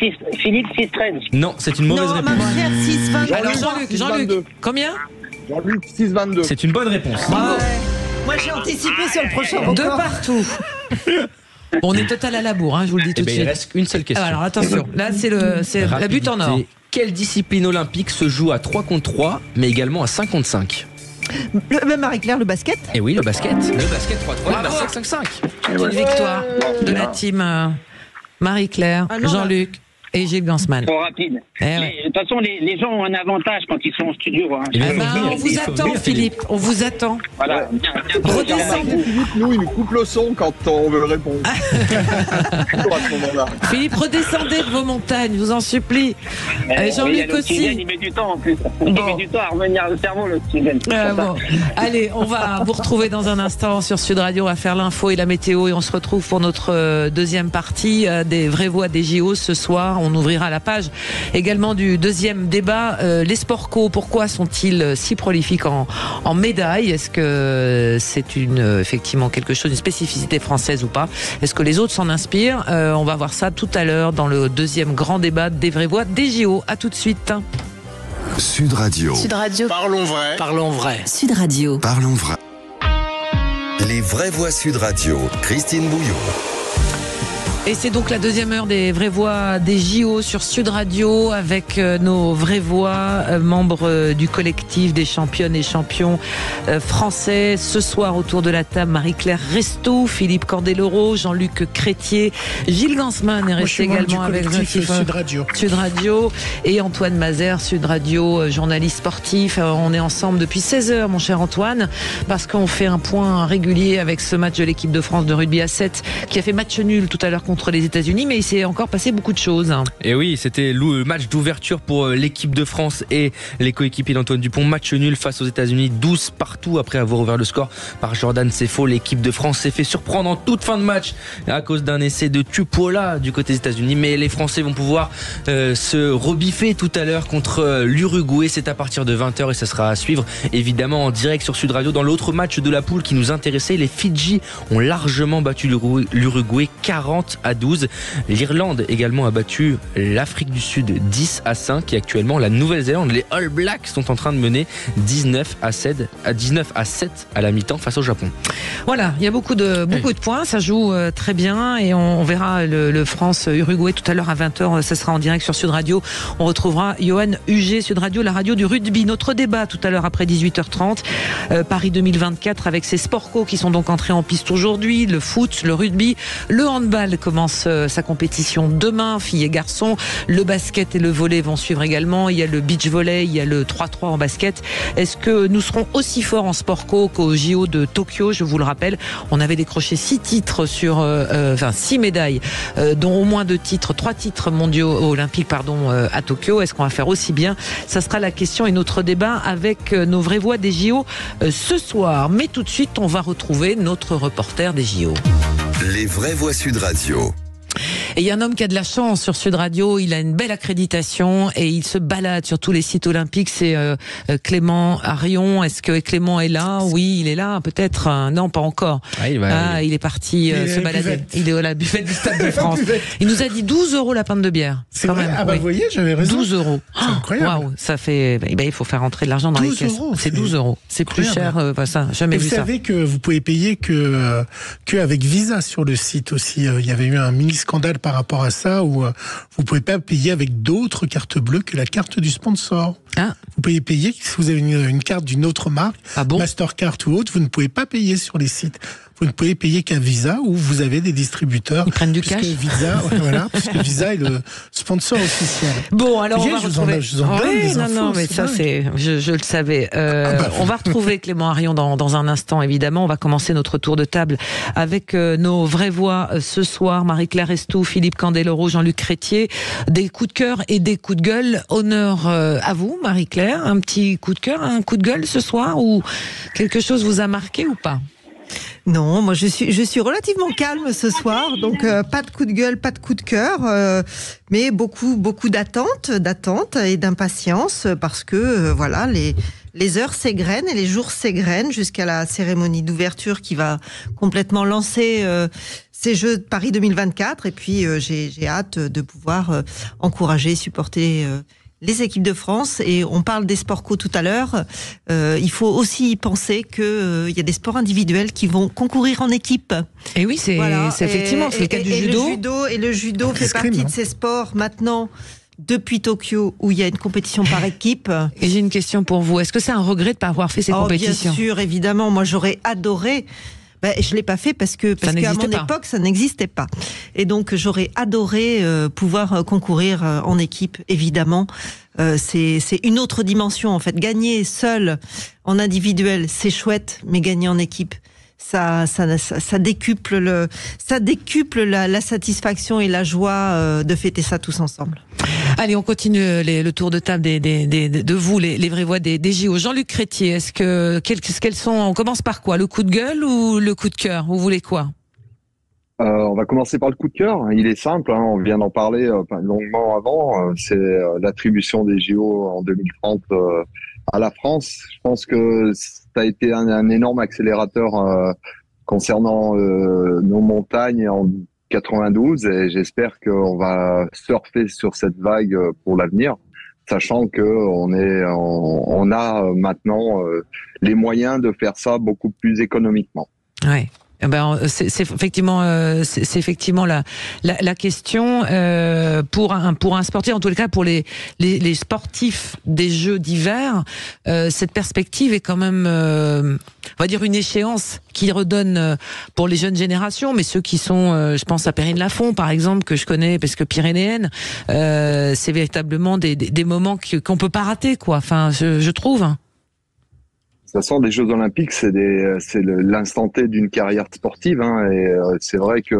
6-13. Non, c'est une mauvaise réponse. Ma chère, 6-22. Alors Jean-Luc, combien? Jean-Luc 6-22. C'est une bonne réponse. Bravo. Moi, j'ai anticipé sur le prochain record. 2 partout. On est total à la bourre, hein, je vous le dis tout de suite. Il reste une seule question. Alors attention, là c'est la but en or. Quelle discipline olympique se joue à 3 contre 3, mais également à 5 contre 5? Marie-Claire, le basket? Eh oui, le basket. Le basket 3-3, le basket 5-5. Une victoire de la team Marie-Claire, Jean-Luc. Et Gilles Gansman. Trop rapide. De toute façon, les gens ont un avantage quand ils sont en studio. Hein. On vous attend, Philippe. On vous attend. Voilà. Redescendez. Philippe, nous, il nous coupe le son quand on veut répondre. Philippe, redescendez de vos montagnes, je vous en supplie. Jean-Luc aussi. Il met du temps en plus. Il met du temps à revenir au cerveau, l'oxygène. Bon. Allez, on va vous retrouver dans un instant sur Sud Radio. On va faire l'info et la météo et on se retrouve pour notre deuxième partie des vraies voix des JO ce soir. On ouvrira la page également du deuxième débat. Les sports co, pourquoi sont-ils si prolifiques en médailles? Est-ce que c'est effectivement quelque chose, une spécificité française ou pas? Est-ce que les autres s'en inspirent? On va voir ça tout à l'heure dans le deuxième grand débat des vraies voix des JO. À tout de suite. Sud Radio. Sud Radio. Parlons vrai. Parlons vrai. Sud Radio. Parlons vrai. Les vraies voix Sud Radio. Christine Bouillon. Et c'est donc la deuxième heure des vraies voix des JO sur Sud Radio avec nos vraies voix, membres du collectif des championnes et champions français. Ce soir autour de la table, Marie-Claire Restou, Philippe Candeloro, Jean-Luc Crétier, Gilles Gansman est resté également avec Sud Radio. Sud Radio et Antoine Mazer, Sud Radio, journaliste sportif. On est ensemble depuis 16h, mon cher Antoine, parce qu'on fait un point régulier avec ce match de l'équipe de France de rugby à 7 qui a fait match nul tout à l'heure contre les États-Unis, mais il s'est encore passé beaucoup de choses. Et oui, c'était le match d'ouverture pour l'équipe de France et les coéquipiers d'Antoine Dupont. Match nul face aux États-Unis, 12 partout après avoir ouvert le score par Jordan Sefo. L'équipe de France s'est fait surprendre en toute fin de match à cause d'un essai de Tupola du côté des États-Unis. Mais les Français vont pouvoir se rebiffer tout à l'heure contre l'Uruguay. C'est à partir de 20h et ça sera à suivre évidemment en direct sur Sud Radio. Dans l'autre match de la poule qui nous intéressait, les Fidji ont largement battu l'Uruguay 40-12. L'Irlande également a battu l'Afrique du Sud 10-5 et actuellement la Nouvelle-Zélande, les All Blacks sont en train de mener 19-7 à la mi-temps face au Japon. Voilà, il y a beaucoup de points, ça joue très bien et on verra le France-Uruguay tout à l'heure à 20h, ça sera en direct sur Sud Radio. On retrouvera Johan Huget, Sud Radio, la radio du rugby. Notre débat tout à l'heure après 18h30, Paris 2024 avec ces sports co qui sont donc entrés en piste aujourd'hui, le foot, le rugby, le handball commence sa compétition demain, filles et garçons, le basket et le volley vont suivre également, il y a le beach volley, il y a le 3-3 en basket. Est-ce que nous serons aussi forts en sport co qu'au JO de Tokyo? Je vous le rappelle, on avait décroché 6 titres sur 6 médailles, dont au moins 3 titres mondiaux olympiques à Tokyo. Est-ce qu'on va faire aussi bien? Ça sera la question et notre débat avec nos vraies voix des JO ce soir. Mais tout de suite, on va retrouver notre reporter des JO. Les vraies voix Sud Radio. Et il y a un homme qui a de la chance sur Sud Radio, il a une belle accréditation et il se balade sur tous les sites olympiques, c'est Clément Arion. Est-ce que Clément est là? Oui, il est là, peut-être. Non, pas encore. Il est parti se balader. Il est à la buvette du Stade de France. Il nous a dit 12 € la pinte de bière. C'est vrai. Même. Vous voyez, j'avais raison. 12 €. C'est incroyable. Waouh, ça fait. Il faut faire rentrer de l'argent dans les caisses. C'est 12 €. C'est plus cher. Jamais vu ça. Vous savez que vous pouvez payer que avec Visa sur le site aussi. Il y avait eu un mini scandale par rapport à ça où vous pouvez pas payer avec d'autres cartes bleues que la carte du sponsor. Vous pouvez payer si vous avez une carte d'une autre marque, Mastercard ou autre, vous ne pouvez pas payer sur les sites. Vous ne pouvez payer qu'à Visa où vous avez des distributeurs. Ils prennent du cash. Puisque Visa est le sponsor officiel. Bon, alors on va retrouver. Je vous en donne des infos. Non, mais ça je le savais. On va retrouver Clément Arion dans un instant, évidemment. On va commencer notre tour de table avec nos vraies voix ce soir. Marie-Claire Restou, Philippe Candeloro, Jean-Luc Crétier. Des coups de cœur et des coups de gueule. Honneur à vous, Marie-Claire. Un petit coup de cœur, un coup de gueule ce soir ou quelque chose vous a marqué ou pas? Non, moi je suis relativement calme ce soir, donc pas de coup de gueule, pas de coup de cœur, mais beaucoup d'attente et d'impatience parce que voilà les heures s'égrènent et les jours s'égrènent jusqu'à la cérémonie d'ouverture qui va complètement lancer ces Jeux de Paris 2024 et puis j'ai hâte de pouvoir encourager, supporter les équipes de France. Et on parle des sports co tout à l'heure. Il faut aussi penser qu'il y a des sports individuels qui vont concourir en équipe. Et oui, c'est effectivement c'est le cas du judo. Le judo fait partie de ces sports maintenant depuis Tokyo où il y a une compétition par équipe. Et j'ai une question pour vous. Est-ce que c'est un regret de ne pas avoir fait ces compétitions? Bien sûr, évidemment. Moi, j'aurais adoré Je l'ai pas fait parce qu'à mon époque ça n'existait pas. Et donc j'aurais adoré pouvoir concourir en équipe, évidemment. C'est une autre dimension en fait. Gagner seul en individuel, c'est chouette, mais gagner en équipe, ça décuple la satisfaction et la joie de fêter ça tous ensemble. Allez, on continue le tour de table de vous, les vraies voix des JO. Jean-Luc Crétier, quels sont, on commence par quoi? Le coup de gueule ou le coup de cœur? Vous voulez quoi? On va commencer par le coup de cœur. Il est simple, on vient d'en parler longuement avant. C'est l'attribution des JO en 2030 à la France. Je pense que ça a été un énorme accélérateur concernant nos montagnes en 92, et j'espère qu'on va surfer sur cette vague pour l'avenir, sachant que on a maintenant les moyens de faire ça beaucoup plus économiquement. Ouais. C'est effectivement la question pour un sportif, en tout cas pour les sportifs des Jeux d'hiver. Cette perspective est quand même, on va dire, une échéance qui redonne pour les jeunes générations, mais ceux qui sont, je pense à Perrine Lafont par exemple, que je connais parce que pyrénéenne, c'est véritablement des moments qu'on peut pas rater, quoi. Enfin, je trouve. De toute façon, les Jeux Olympiques, c'est l'instant T d'une carrière sportive, et c'est vrai que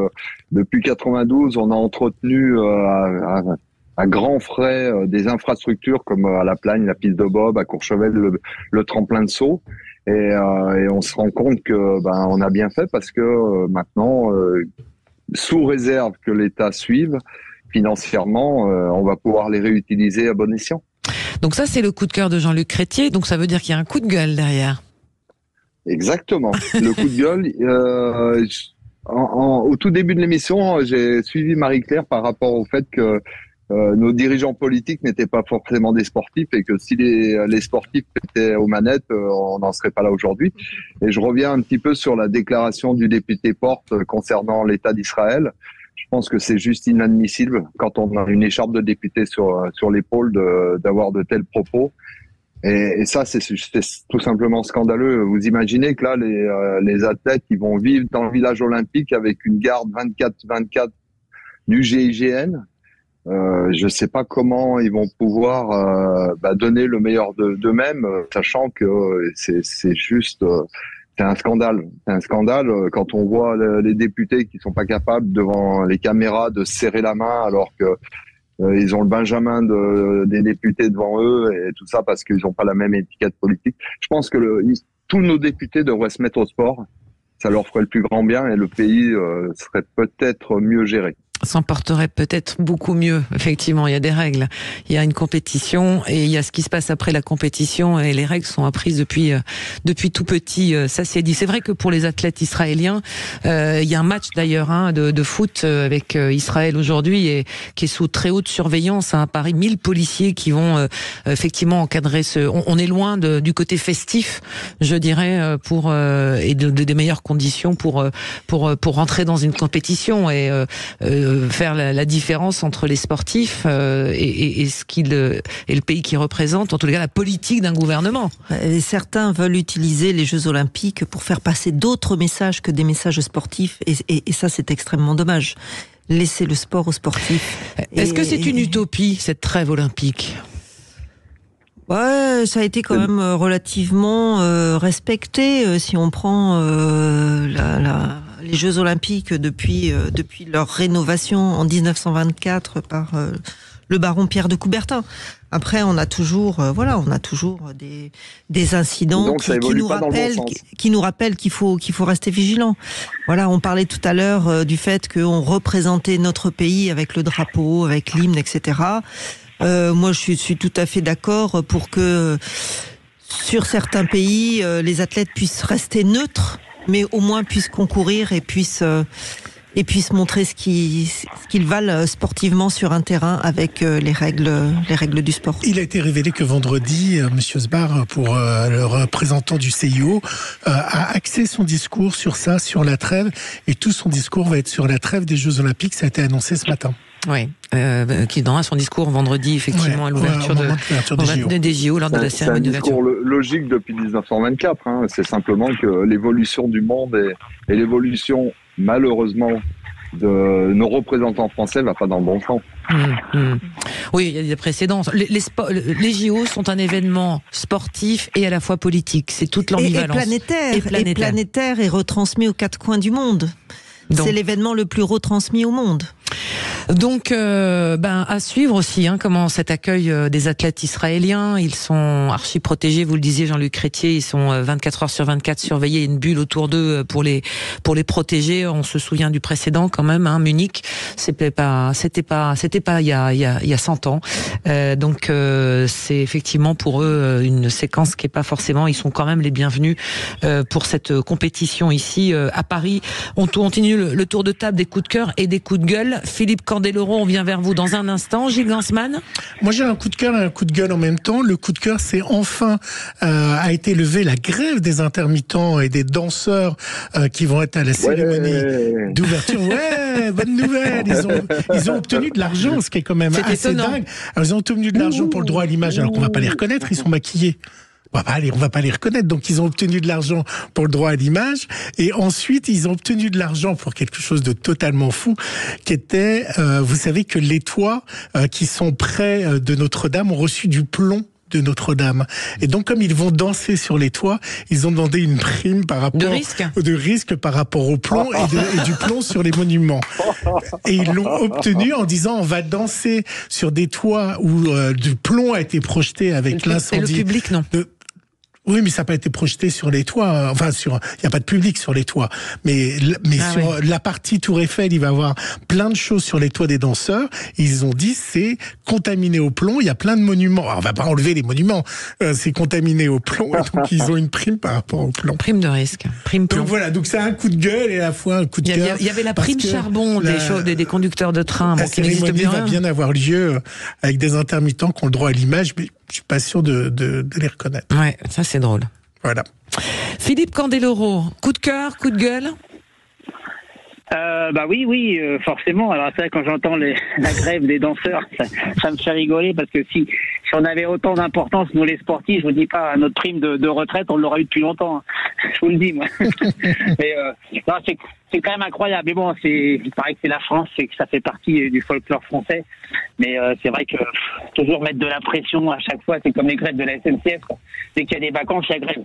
depuis 92, on a entretenu à grands frais des infrastructures comme à La Plagne, la piste de bob, à Courchevel, le tremplin de saut, et on se rend compte que on a bien fait parce que maintenant, sous réserve que l'État suive financièrement, on va pouvoir les réutiliser à bon escient. Donc ça, c'est le coup de cœur de Jean-Luc Crétier. Donc ça veut dire qu'il y a un coup de gueule derrière. Exactement. Le coup de gueule. Au tout début de l'émission, j'ai suivi Marie-Claire par rapport au fait que nos dirigeants politiques n'étaient pas forcément des sportifs, et que si les sportifs étaient aux manettes, on n'en serait pas là aujourd'hui. Et je reviens un petit peu sur la déclaration du député Porte concernant l'État d'Israël. Je pense que c'est juste inadmissible, quand on a une écharpe de député sur l'épaule, d'avoir de tels propos. Et ça, c'est tout simplement scandaleux. Vous imaginez que là, les athlètes, ils vont vivre dans le village olympique avec une garde 24/24 du GIGN. Je sais pas comment ils vont pouvoir donner le meilleur d'eux-mêmes, sachant que c'est juste... C'est un scandale. C'est un scandale quand on voit les députés qui sont pas capables devant les caméras de serrer la main, alors que ils ont le benjamin des députés devant eux, et tout ça parce qu'ils n'ont pas la même étiquette politique. Je pense que tous nos députés devraient se mettre au sport. Ça leur ferait le plus grand bien, et le pays serait peut-être mieux géré. S'en porterait peut-être beaucoup mieux. Effectivement, il y a des règles. Il y a une compétition et il y a ce qui se passe après la compétition, et les règles sont apprises depuis tout petit. Ça, c'est dit. C'est vrai que pour les athlètes israéliens, il y a un match d'ailleurs de foot avec Israël aujourd'hui, et qui est sous très haute surveillance à Paris. 1000 policiers qui vont effectivement encadrer on est loin du côté festif, je dirais, et des meilleures conditions pour rentrer dans une compétition et faire la différence entre les sportifs et le pays qu'ils représentent, en tout cas la politique d'un gouvernement. Et certains veulent utiliser les Jeux Olympiques pour faire passer d'autres messages que des messages sportifs, et ça, c'est extrêmement dommage. Laisser le sport aux sportifs. Est-ce que c'est une utopie, cette trêve olympique ? Ouais, ça a été quand même relativement respecté. Si on prend les Jeux Olympiques depuis leur rénovation en 1924 par le baron Pierre de Coubertin. Après, on a toujours des incidents qui nous rappellent qu'il faut rester vigilant. Voilà, on parlait tout à l'heure du fait qu'on représentait notre pays avec le drapeau, avec l'hymne, etc. Moi, je suis tout à fait d'accord pour que sur certains pays, les athlètes puissent rester neutres, mais au moins puissent concourir et puissent montrer ce qu'ils valent sportivement sur un terrain avec les règles du sport. Il a été révélé que vendredi, Monsieur Sbar, pour le représentant du CIO, a axé son discours sur ça, sur la trêve, et tout son discours va être sur la trêve des Jeux Olympiques. Ça a été annoncé ce matin. Oui, qui donnera son discours vendredi, effectivement, à l'ouverture des JO, lors de la cérémonie d'ouverture. C'est un discours logique depuis 1924. Hein. C'est simplement que l'évolution du monde et l'évolution, malheureusement, de nos représentants français va pas dans le bon sens. Oui, il y a des précédents. Les JO sont un événement sportif et à la fois politique. C'est toute l'ambivalence. Et planétaire et retransmis aux quatre coins du monde. C'est l'événement le plus retransmis au monde. Donc, à suivre aussi, comment cet accueil des athlètes israéliens. Ils sont archi protégés, vous le disiez, Jean-Luc Crétier. Ils sont 24 heures sur 24 surveillés, une bulle autour d'eux pour les protéger. On se souvient du précédent quand même, Munich. C'était pas il y a 100 ans. Donc, c'est effectivement pour eux une séquence qui est pas forcément. Ils sont quand même les bienvenus pour cette compétition ici à Paris. On continue le tour de table des coups de cœur et des coups de gueule. Philippe Candeloro, on vient vers vous dans un instant. Gilles Gansman. Moi, j'ai un coup de cœur et un coup de gueule en même temps. Le coup de cœur, c'est enfin a été levé la grève des intermittents et des danseurs qui vont être à la cérémonie d'ouverture. Ouais, bonne nouvelle. Ils ont obtenu de l'argent, ce qui est quand même assez dingue. Alors, ils ont obtenu de l'argent pour le droit à l'image, alors qu'on va pas les reconnaître. Ils sont maquillés. On va pas les reconnaître. Donc, ils ont obtenu de l'argent pour le droit à l'image. Et ensuite, ils ont obtenu de l'argent pour quelque chose de totalement fou, qui était, vous savez que les toits qui sont près de Notre-Dame ont reçu du plomb de Notre-Dame. Et donc, comme ils vont danser sur les toits, ils ont demandé une prime par rapport de risque par rapport au plomb et du plomb sur les monuments. Et ils l'ont obtenu en disant on va danser sur des toits où du plomb a été projeté avec l'incendie. Et le public, non. Oui, mais ça n'a pas été projeté sur les toits. Enfin, il n'y a pas de public sur les toits. Mais sur la partie Tour Eiffel, il va y avoir plein de choses sur les toits des danseurs. Ils ont dit c'est contaminé au plomb. Il y a plein de monuments. Alors, on va pas enlever les monuments. C'est contaminé au plomb. Donc, ils ont une prime par rapport au plomb. Prime de risque. Prime plomb. Donc voilà. Donc, c'est un coup de gueule et à la fois un coup de cœur. Il y avait la prime charbon des conducteurs de train. La cérémonie va bien avoir lieu avec des intermittents qui ont le droit à l'image, mais je suis pas sûr de les reconnaître. Ouais, ça c'est drôle. Voilà. Philippe Candeloro, coup de cœur, coup de gueule. Oui, forcément. Alors c'est vrai, quand j'entends la grève des danseurs, ça me fait rigoler parce que si on avait autant d'importance, nous les sportifs, je vous dis pas, notre prime de retraite, on l'aurait eu depuis longtemps. Hein. Je vous le dis, moi. Mais non, c'est quand même incroyable. Mais bon, il paraît que c'est la France, c'est que ça fait partie du folklore français. Mais c'est vrai que toujours mettre de la pression à chaque fois, c'est comme les grèves de la SNCF. Dès qu'il y a des vacances, il y a grève.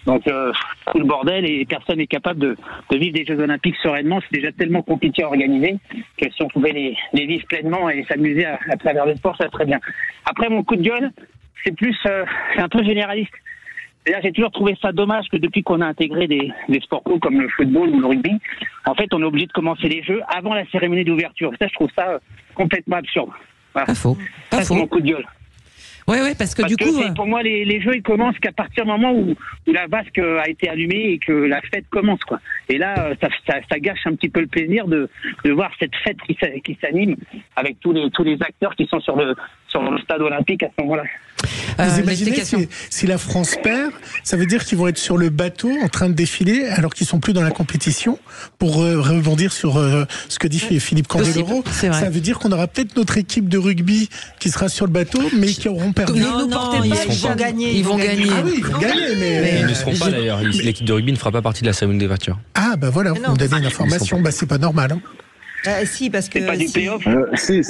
Donc tout le bordel et personne n'est capable de vivre des Jeux Olympiques sereinement. C'est déjà tellement compliqué à organiser que si on pouvait les vivre pleinement et s'amuser à travers le sport, ça serait bien. Après, mon coup de gueule, c'est un peu généraliste. C'est-à-dire, j'ai toujours trouvé ça dommage que depuis qu'on a intégré des sports co comme le football ou le rugby, en fait, on est obligé de commencer les Jeux avant la cérémonie d'ouverture. Ça, je trouve ça complètement absurde. Voilà. Pas faux. C'est mon coup de gueule. Oui, parce que du coup... pour moi, les Jeux, ils commencent qu'à partir du moment où la vasque a été allumée et que la fête commence, quoi. Et là, ça gâche un petit peu le plaisir de voir cette fête qui s'anime avec tous les acteurs qui sont sur le stade olympique à ce moment-là. Vous imaginez si la France perd, ça veut dire qu'ils vont être sur le bateau en train de défiler alors qu'ils sont plus dans la compétition. Pour rebondir sur ce que dit Philippe Candeloro, ça veut dire qu'on aura peut-être notre équipe de rugby qui sera sur le bateau, mais qui auront perdu. Non, ils vont gagner. Ils vont gagner. Ah oui, ils vont gagner, mais ils ne seront pas d'ailleurs. L'équipe de rugby ne fera pas partie de la cérémonie d'ouverture. Ah bah voilà, vous me donnez une information. Bah c'est pas normal. Hein. Si, parce que c'est pas du payoff. Si.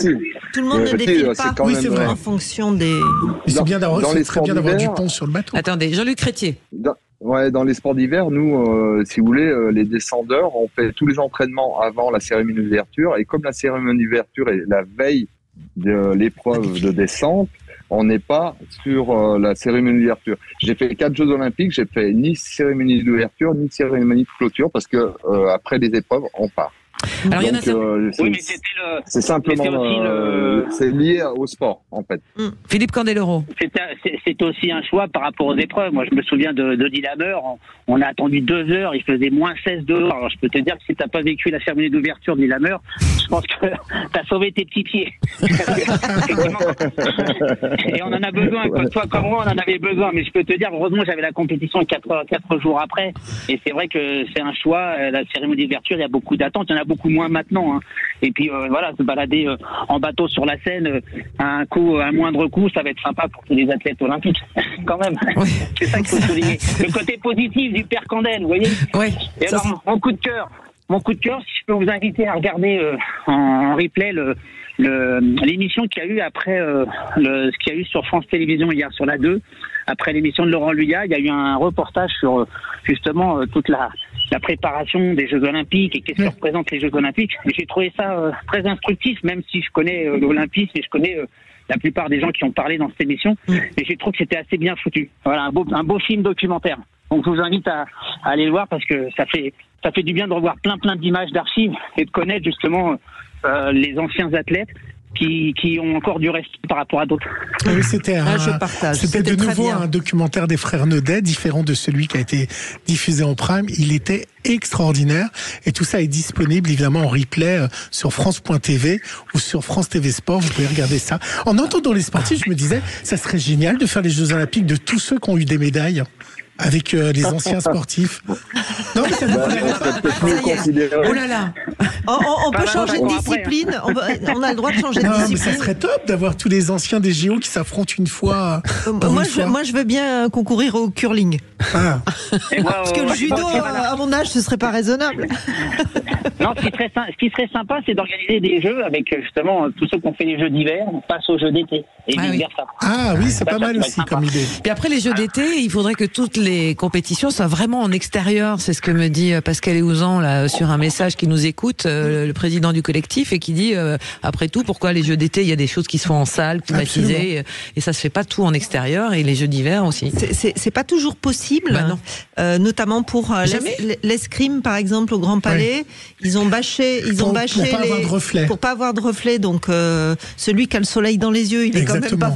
Tout le monde ne défile pas c'est vrai. en fonction des... C'est bien d'avoir du pont sur le bateau. Attendez, Jean-Luc Crétier. Dans les sports d'hiver, nous, si vous voulez, les descendeurs, on fait tous les entraînements avant la cérémonie d'ouverture. Et comme la cérémonie d'ouverture est la veille de l'épreuve de descente, on n'est pas sur la cérémonie d'ouverture. J'ai fait 4 Jeux Olympiques, j'ai fait ni cérémonie d'ouverture, ni cérémonie de clôture, parce que après les épreuves, on part. Alors, il y en a c'est simplement c'est lié au sport en fait. Philippe Candeloro. C'est aussi un choix par rapport aux épreuves. Moi, je me souviens de Lillehammer. On a attendu 2 heures. Il faisait -16 dehors. Alors, je peux te dire que si t'as pas vécu la cérémonie d'ouverture de Lillehammer, je pense que t'as sauvé tes petits pieds. Et on en a besoin. Toi comme moi, on en avait besoin. Mais je peux te dire, heureusement, j'avais la compétition 4 jours après. Et c'est vrai que c'est un choix. La cérémonie d'ouverture, il y a beaucoup d'attentes. Il y en a beaucoup beaucoup moins maintenant. Hein. Et puis voilà, se balader en bateau sur la Seine, à un moindre coût, ça va être sympa pour tous les athlètes olympiques, quand même. Oui. C'est ça qu'il faut souligner. Le côté positif du père Candel, vous voyez. Oui. Et alors, mon coup de cœur, si je peux vous inviter à regarder en replay l'émission qu'il y a eu après ce qu'il y a eu sur France Télévisions hier sur la 2, après l'émission de Laurent Luyat, il y a eu un reportage sur justement toute la préparation des Jeux Olympiques et qu'est-ce que représentent les Jeux Olympiques. Et j'ai trouvé ça très instructif, même si je connais l'Olympisme et je connais la plupart des gens qui ont parlé dans cette émission. Et j'ai trouvé que c'était assez bien foutu. Voilà, un beau film documentaire. Donc je vous invite à aller le voir parce que ça fait du bien de revoir plein d'images d'archives et de connaître justement les anciens athlètes qui ont encore du respect par rapport à d'autres. Oui, c'était de nouveau un documentaire des frères Naudet, différent de celui qui a été diffusé en prime. Il était extraordinaire et tout ça est disponible évidemment en replay sur France.tv ou sur France TV Sport. Vous pouvez regarder ça. En entendant les sportifs, je me disais, ça serait génial de faire les Jeux Olympiques de tous ceux qui ont eu des médailles. Avec les anciens sportifs. Non, mais ça oh là là. On peut changer de discipline. On a le droit de changer de discipline. Mais ça serait top d'avoir tous les anciens des JO qui s'affrontent une fois. Moi, je veux bien concourir au curling. Ah. Parce que le judo, à mon âge, ce serait pas raisonnable. Non, ce qui serait sympa, c'est d'organiser des jeux avec justement tous ceux qui ont fait les jeux d'hiver, on passe aux jeux d'été. Et vice-versa. Ah oui, c'est pas mal aussi comme idée. Puis après les jeux d'été, il faudrait que toutes les compétitions soient vraiment en extérieur. C'est ce que me dit Pascal Eouzan là sur un message qui nous écoute, le président du collectif, et qui dit après tout, pourquoi les jeux d'été, il y a des choses qui se font en salle, climatisées, et ça se fait pas tout en extérieur, et les jeux d'hiver aussi. C'est pas toujours possible, notamment pour l'escrime par exemple au Grand Palais. Ils ont bâché pour pas avoir de reflet. Donc celui qui a le soleil dans les yeux, il est quand même pas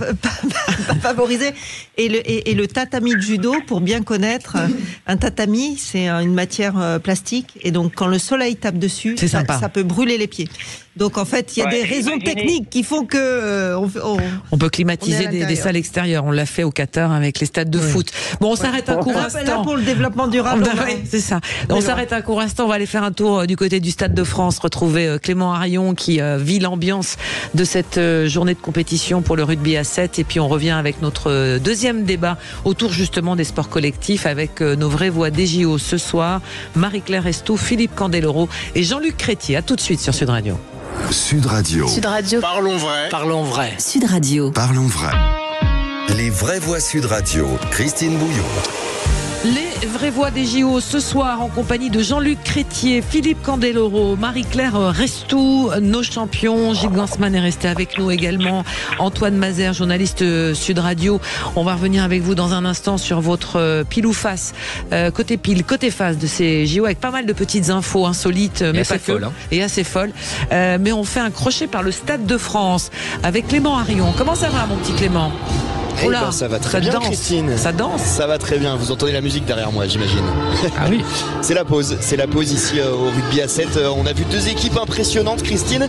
favorisé. Et le tatami de judo, pour bien connaître, un tatami, c'est une matière plastique, et donc quand le soleil tape dessus, ça peut brûler les pieds. Donc en fait, il y a des raisons techniques qui font que on peut climatiser des salles extérieures. On l'a fait au Qatar avec les stades de foot. Bon, on s'arrête un court instant. Là pour le développement durable. C'est ça. On s'arrête un court instant. On va aller faire un tour du côté du Stade de France, retrouver Clément Harion qui vit l'ambiance de cette journée de compétition pour le rugby à 7. Et puis on revient avec notre deuxième débat autour justement des sports collectifs avec nos vraies voix des JO ce soir. Marie-Claire Estou, Philippe Candeloro et Jean-Luc Crétier. À tout de suite sur Sud Radio. Sud Radio. Sud Radio. Parlons vrai. Parlons vrai. Sud Radio. Parlons vrai. Les vraies voix Sud Radio. Christine Bouillon. Les vraies voix des JO ce soir en compagnie de Jean-Luc Crétier, Philippe Candeloro, Marie-Claire Restou, nos champions. Gilles Gansman est resté avec nous également. Antoine Mazer, journaliste Sud Radio. On va revenir avec vous dans un instant sur votre pile ou face, côté pile, côté face de ces JO, avec pas mal de petites infos insolites, mais pas que, et assez folles. Mais on fait un crochet par le Stade de France avec Clément Harion. Comment ça va, mon petit Clément ? Ça va très bien, Christine. Ça danse. Ça va très bien. Vous entendez la musique derrière moi, j'imagine. Ah oui. C'est la pause ici au rugby à 7. On a vu deux équipes impressionnantes, Christine,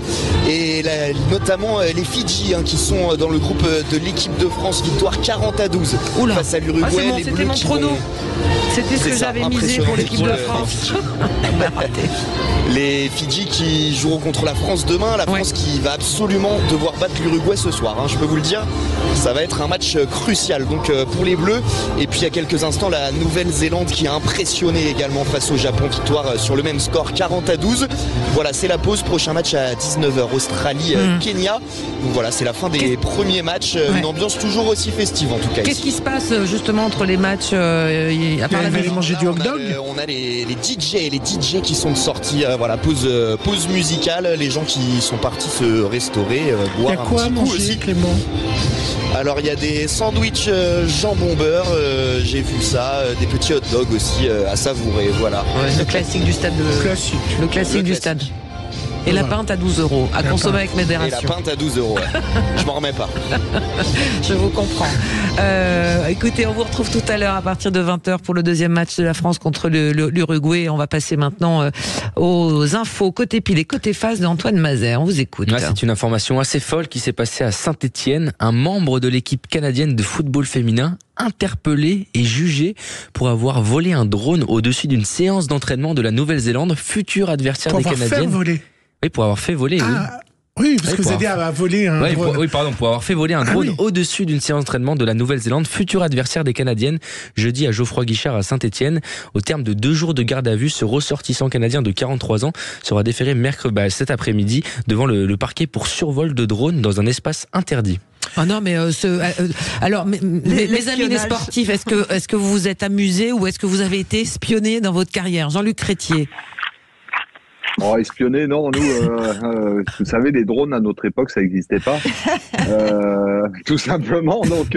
et notamment les Fidji qui sont dans le groupe de l'équipe de France. Victoire 40-12 face à l'Uruguay. C'était mon prono. C'était ce que j'avais misé pour l'équipe de France. Les Fidji qui joueront contre la France demain. La France qui va absolument devoir battre l'Uruguay ce soir. Je peux vous le dire. Ça va être un match crucial donc pour les Bleus. Et puis il y a quelques instants, la Nouvelle-Zélande qui a impressionné également face au Japon. Victoire sur le même score 40-12. Voilà, c'est la pause. Prochain match à 19h, Australie-Kenya. Donc voilà, c'est la fin des premiers matchs. Une ambiance toujours aussi festive en tout cas. Qu'est-ce qui se passe justement entre les matchs à part manger du hot dog. On a les DJ qui sont sortis. Voilà, pause musicale. Les gens qui sont partis se restaurer, boire un petit coup aussi. Clément. Alors il y a des sandwichs jambon beurre, j'ai vu ça, des petits hot dogs aussi à savourer, voilà. Le classique du stade. Le classique du stade. Et la pinte à 12 €, à consommer avec modération. Et la pinte à 12 €, je m'en remets pas. Je vous comprends. Écoutez, on vous retrouve tout à l'heure à partir de 20h pour le deuxième match de la France contre l'Uruguay. On va passer maintenant aux infos côté pile et côté face d'Antoine Mazer. On vous écoute. C'est une information assez folle qui s'est passée à Saint-Étienne. Un membre de l'équipe canadienne de football féminin interpellé et jugé pour avoir volé un drone au-dessus d'une séance d'entraînement de la Nouvelle-Zélande, futur adversaire des Canadiennes. Oui, pour avoir fait voler. Oui, parce que vous aidez à voler un drone. Pour avoir fait voler un drone au-dessus d'une séance d'entraînement de la Nouvelle-Zélande, futur adversaire des Canadiennes, jeudi à Geoffroy Guichard à Saint-Etienne. Au terme de 2 jours de garde à vue, ce ressortissant canadien de 43 ans sera déféré cet après-midi devant le parquet pour survol de drone dans un espace interdit. Ah non, mais alors, les amis des sportifs, est-ce que vous vous êtes amusés ou est-ce que vous avez été espionné dans votre carrière, Jean-Luc Crétier? Oh, espionner, non, nous, vous savez, les drones à notre époque, ça n'existait pas, tout simplement. Donc,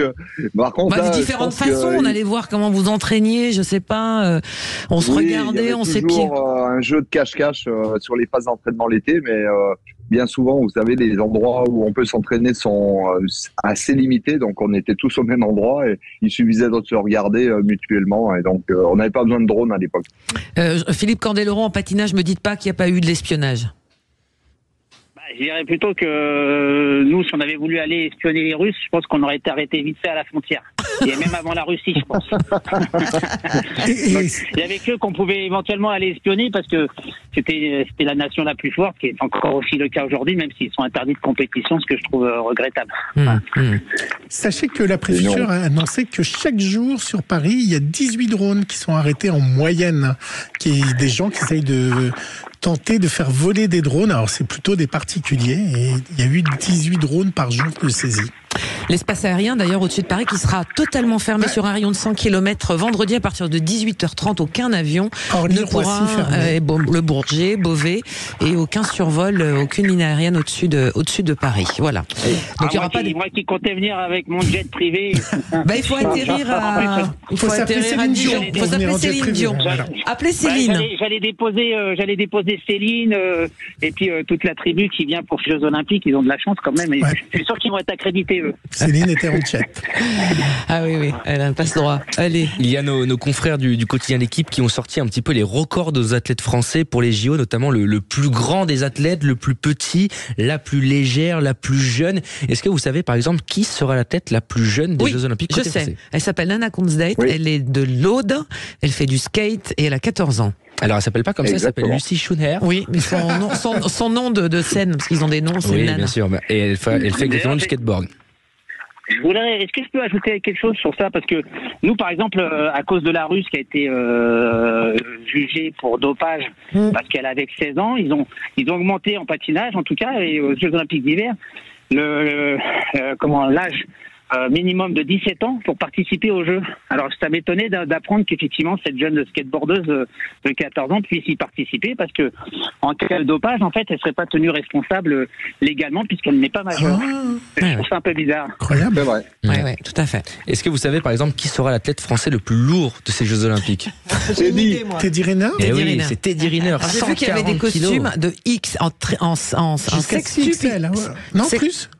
par contre, de différentes façons, on allait voir comment vous entraîniez, je sais pas, on se regardait, on s'épiait. Toujours un jeu de cache-cache sur les phases d'entraînement l'été, mais bien souvent, vous savez, les endroits où on peut s'entraîner sont assez limités, donc on était tous au même endroit et il suffisait de se regarder mutuellement, et donc on n'avait pas besoin de drone à l'époque. Philippe Candeloro, en patinage, me dites pas qu'il n'y a pas eu de l'espionnage. Je dirais plutôt que nous, si on avait voulu aller espionner les Russes, je pense qu'on aurait été arrêté vite fait à la frontière. Et même avant la Russie, je pense. Il y avait que qu'on pouvait éventuellement aller espionner parce que c'était la nation la plus forte, qui est encore aussi le cas aujourd'hui, même s'ils sont interdits de compétition, ce que je trouve regrettable. Sachez que la préfecture a annoncé que chaque jour sur Paris, il y a 18 drones qui sont arrêtés en moyenne. Des gens qui essayent de tenter de faire voler des drones. Alors c'est plutôt des particuliers et il y a eu 18 drones par jour de saisie. L'espace aérien, d'ailleurs, au-dessus de Paris, qui sera totalement fermé sur un rayon de 100 km vendredi à partir de 18h30. Aucun avion ne pourra, le Bourget, Beauvais, et aucun survol, aucune ligne aérienne au-dessus de Paris. Voilà. Donc il y aura pas moi qui comptais venir avec mon jet privé. Il faut atterrir à Dijon. Il faut s'appeler Céline Dion. Appelez Céline. J'allais déposer Céline et puis toute la tribu qui vient pour les Jeux Olympiques. Ils ont de la chance quand même. Je suis sûr qu'ils vont être accrédités. Céline était en chat. Ah oui, elle a un passe-droit. Allez. Il y a nos confrères du quotidien L'Équipe qui ont sorti un petit peu les records des athlètes français pour les JO, notamment le plus grand des athlètes, le plus petit, la plus légère, la plus jeune. Est-ce que vous savez, par exemple, qui sera l'athlète la plus jeune des Jeux Olympiques? Je sais. Elle s'appelle Nana Consdate. Elle est de l'Aude. Elle fait du skate et elle a 14 ans. Alors, elle s'appelle pas comme ça, elle s'appelle Lucie Schoonherr. Oui, mais son nom de scène, parce qu'ils ont des noms, c'est Nana. Bien sûr. Et elle fait exactement du skateboard. Est-ce que je peux ajouter quelque chose sur ça? Parce que nous, par exemple, à cause de la Russe qui a été jugée pour dopage, parce qu'elle avait 16 ans, ils ont augmenté en patinage, en tout cas, et aux Jeux Olympiques d'hiver, l'âge minimum de 17 ans pour participer aux Jeux. Alors ça m'étonnait d'apprendre qu'effectivement cette jeune skateboardeuse de 14 ans puisse y participer, parce que en cas de dopage, en fait, elle serait pas tenue responsable légalement puisqu'elle n'est pas majeure. Je trouve ça un peu bizarre. Incroyable. C'est vrai. Oui, tout à fait. Est-ce que vous savez, par exemple, qui sera l'athlète français le plus lourd de ces Jeux Olympiques? Teddy Riner. Oui, c'est Teddy Riner. J'ai vu qu'il y avait des costumes de X en sexe XL. Non, plus.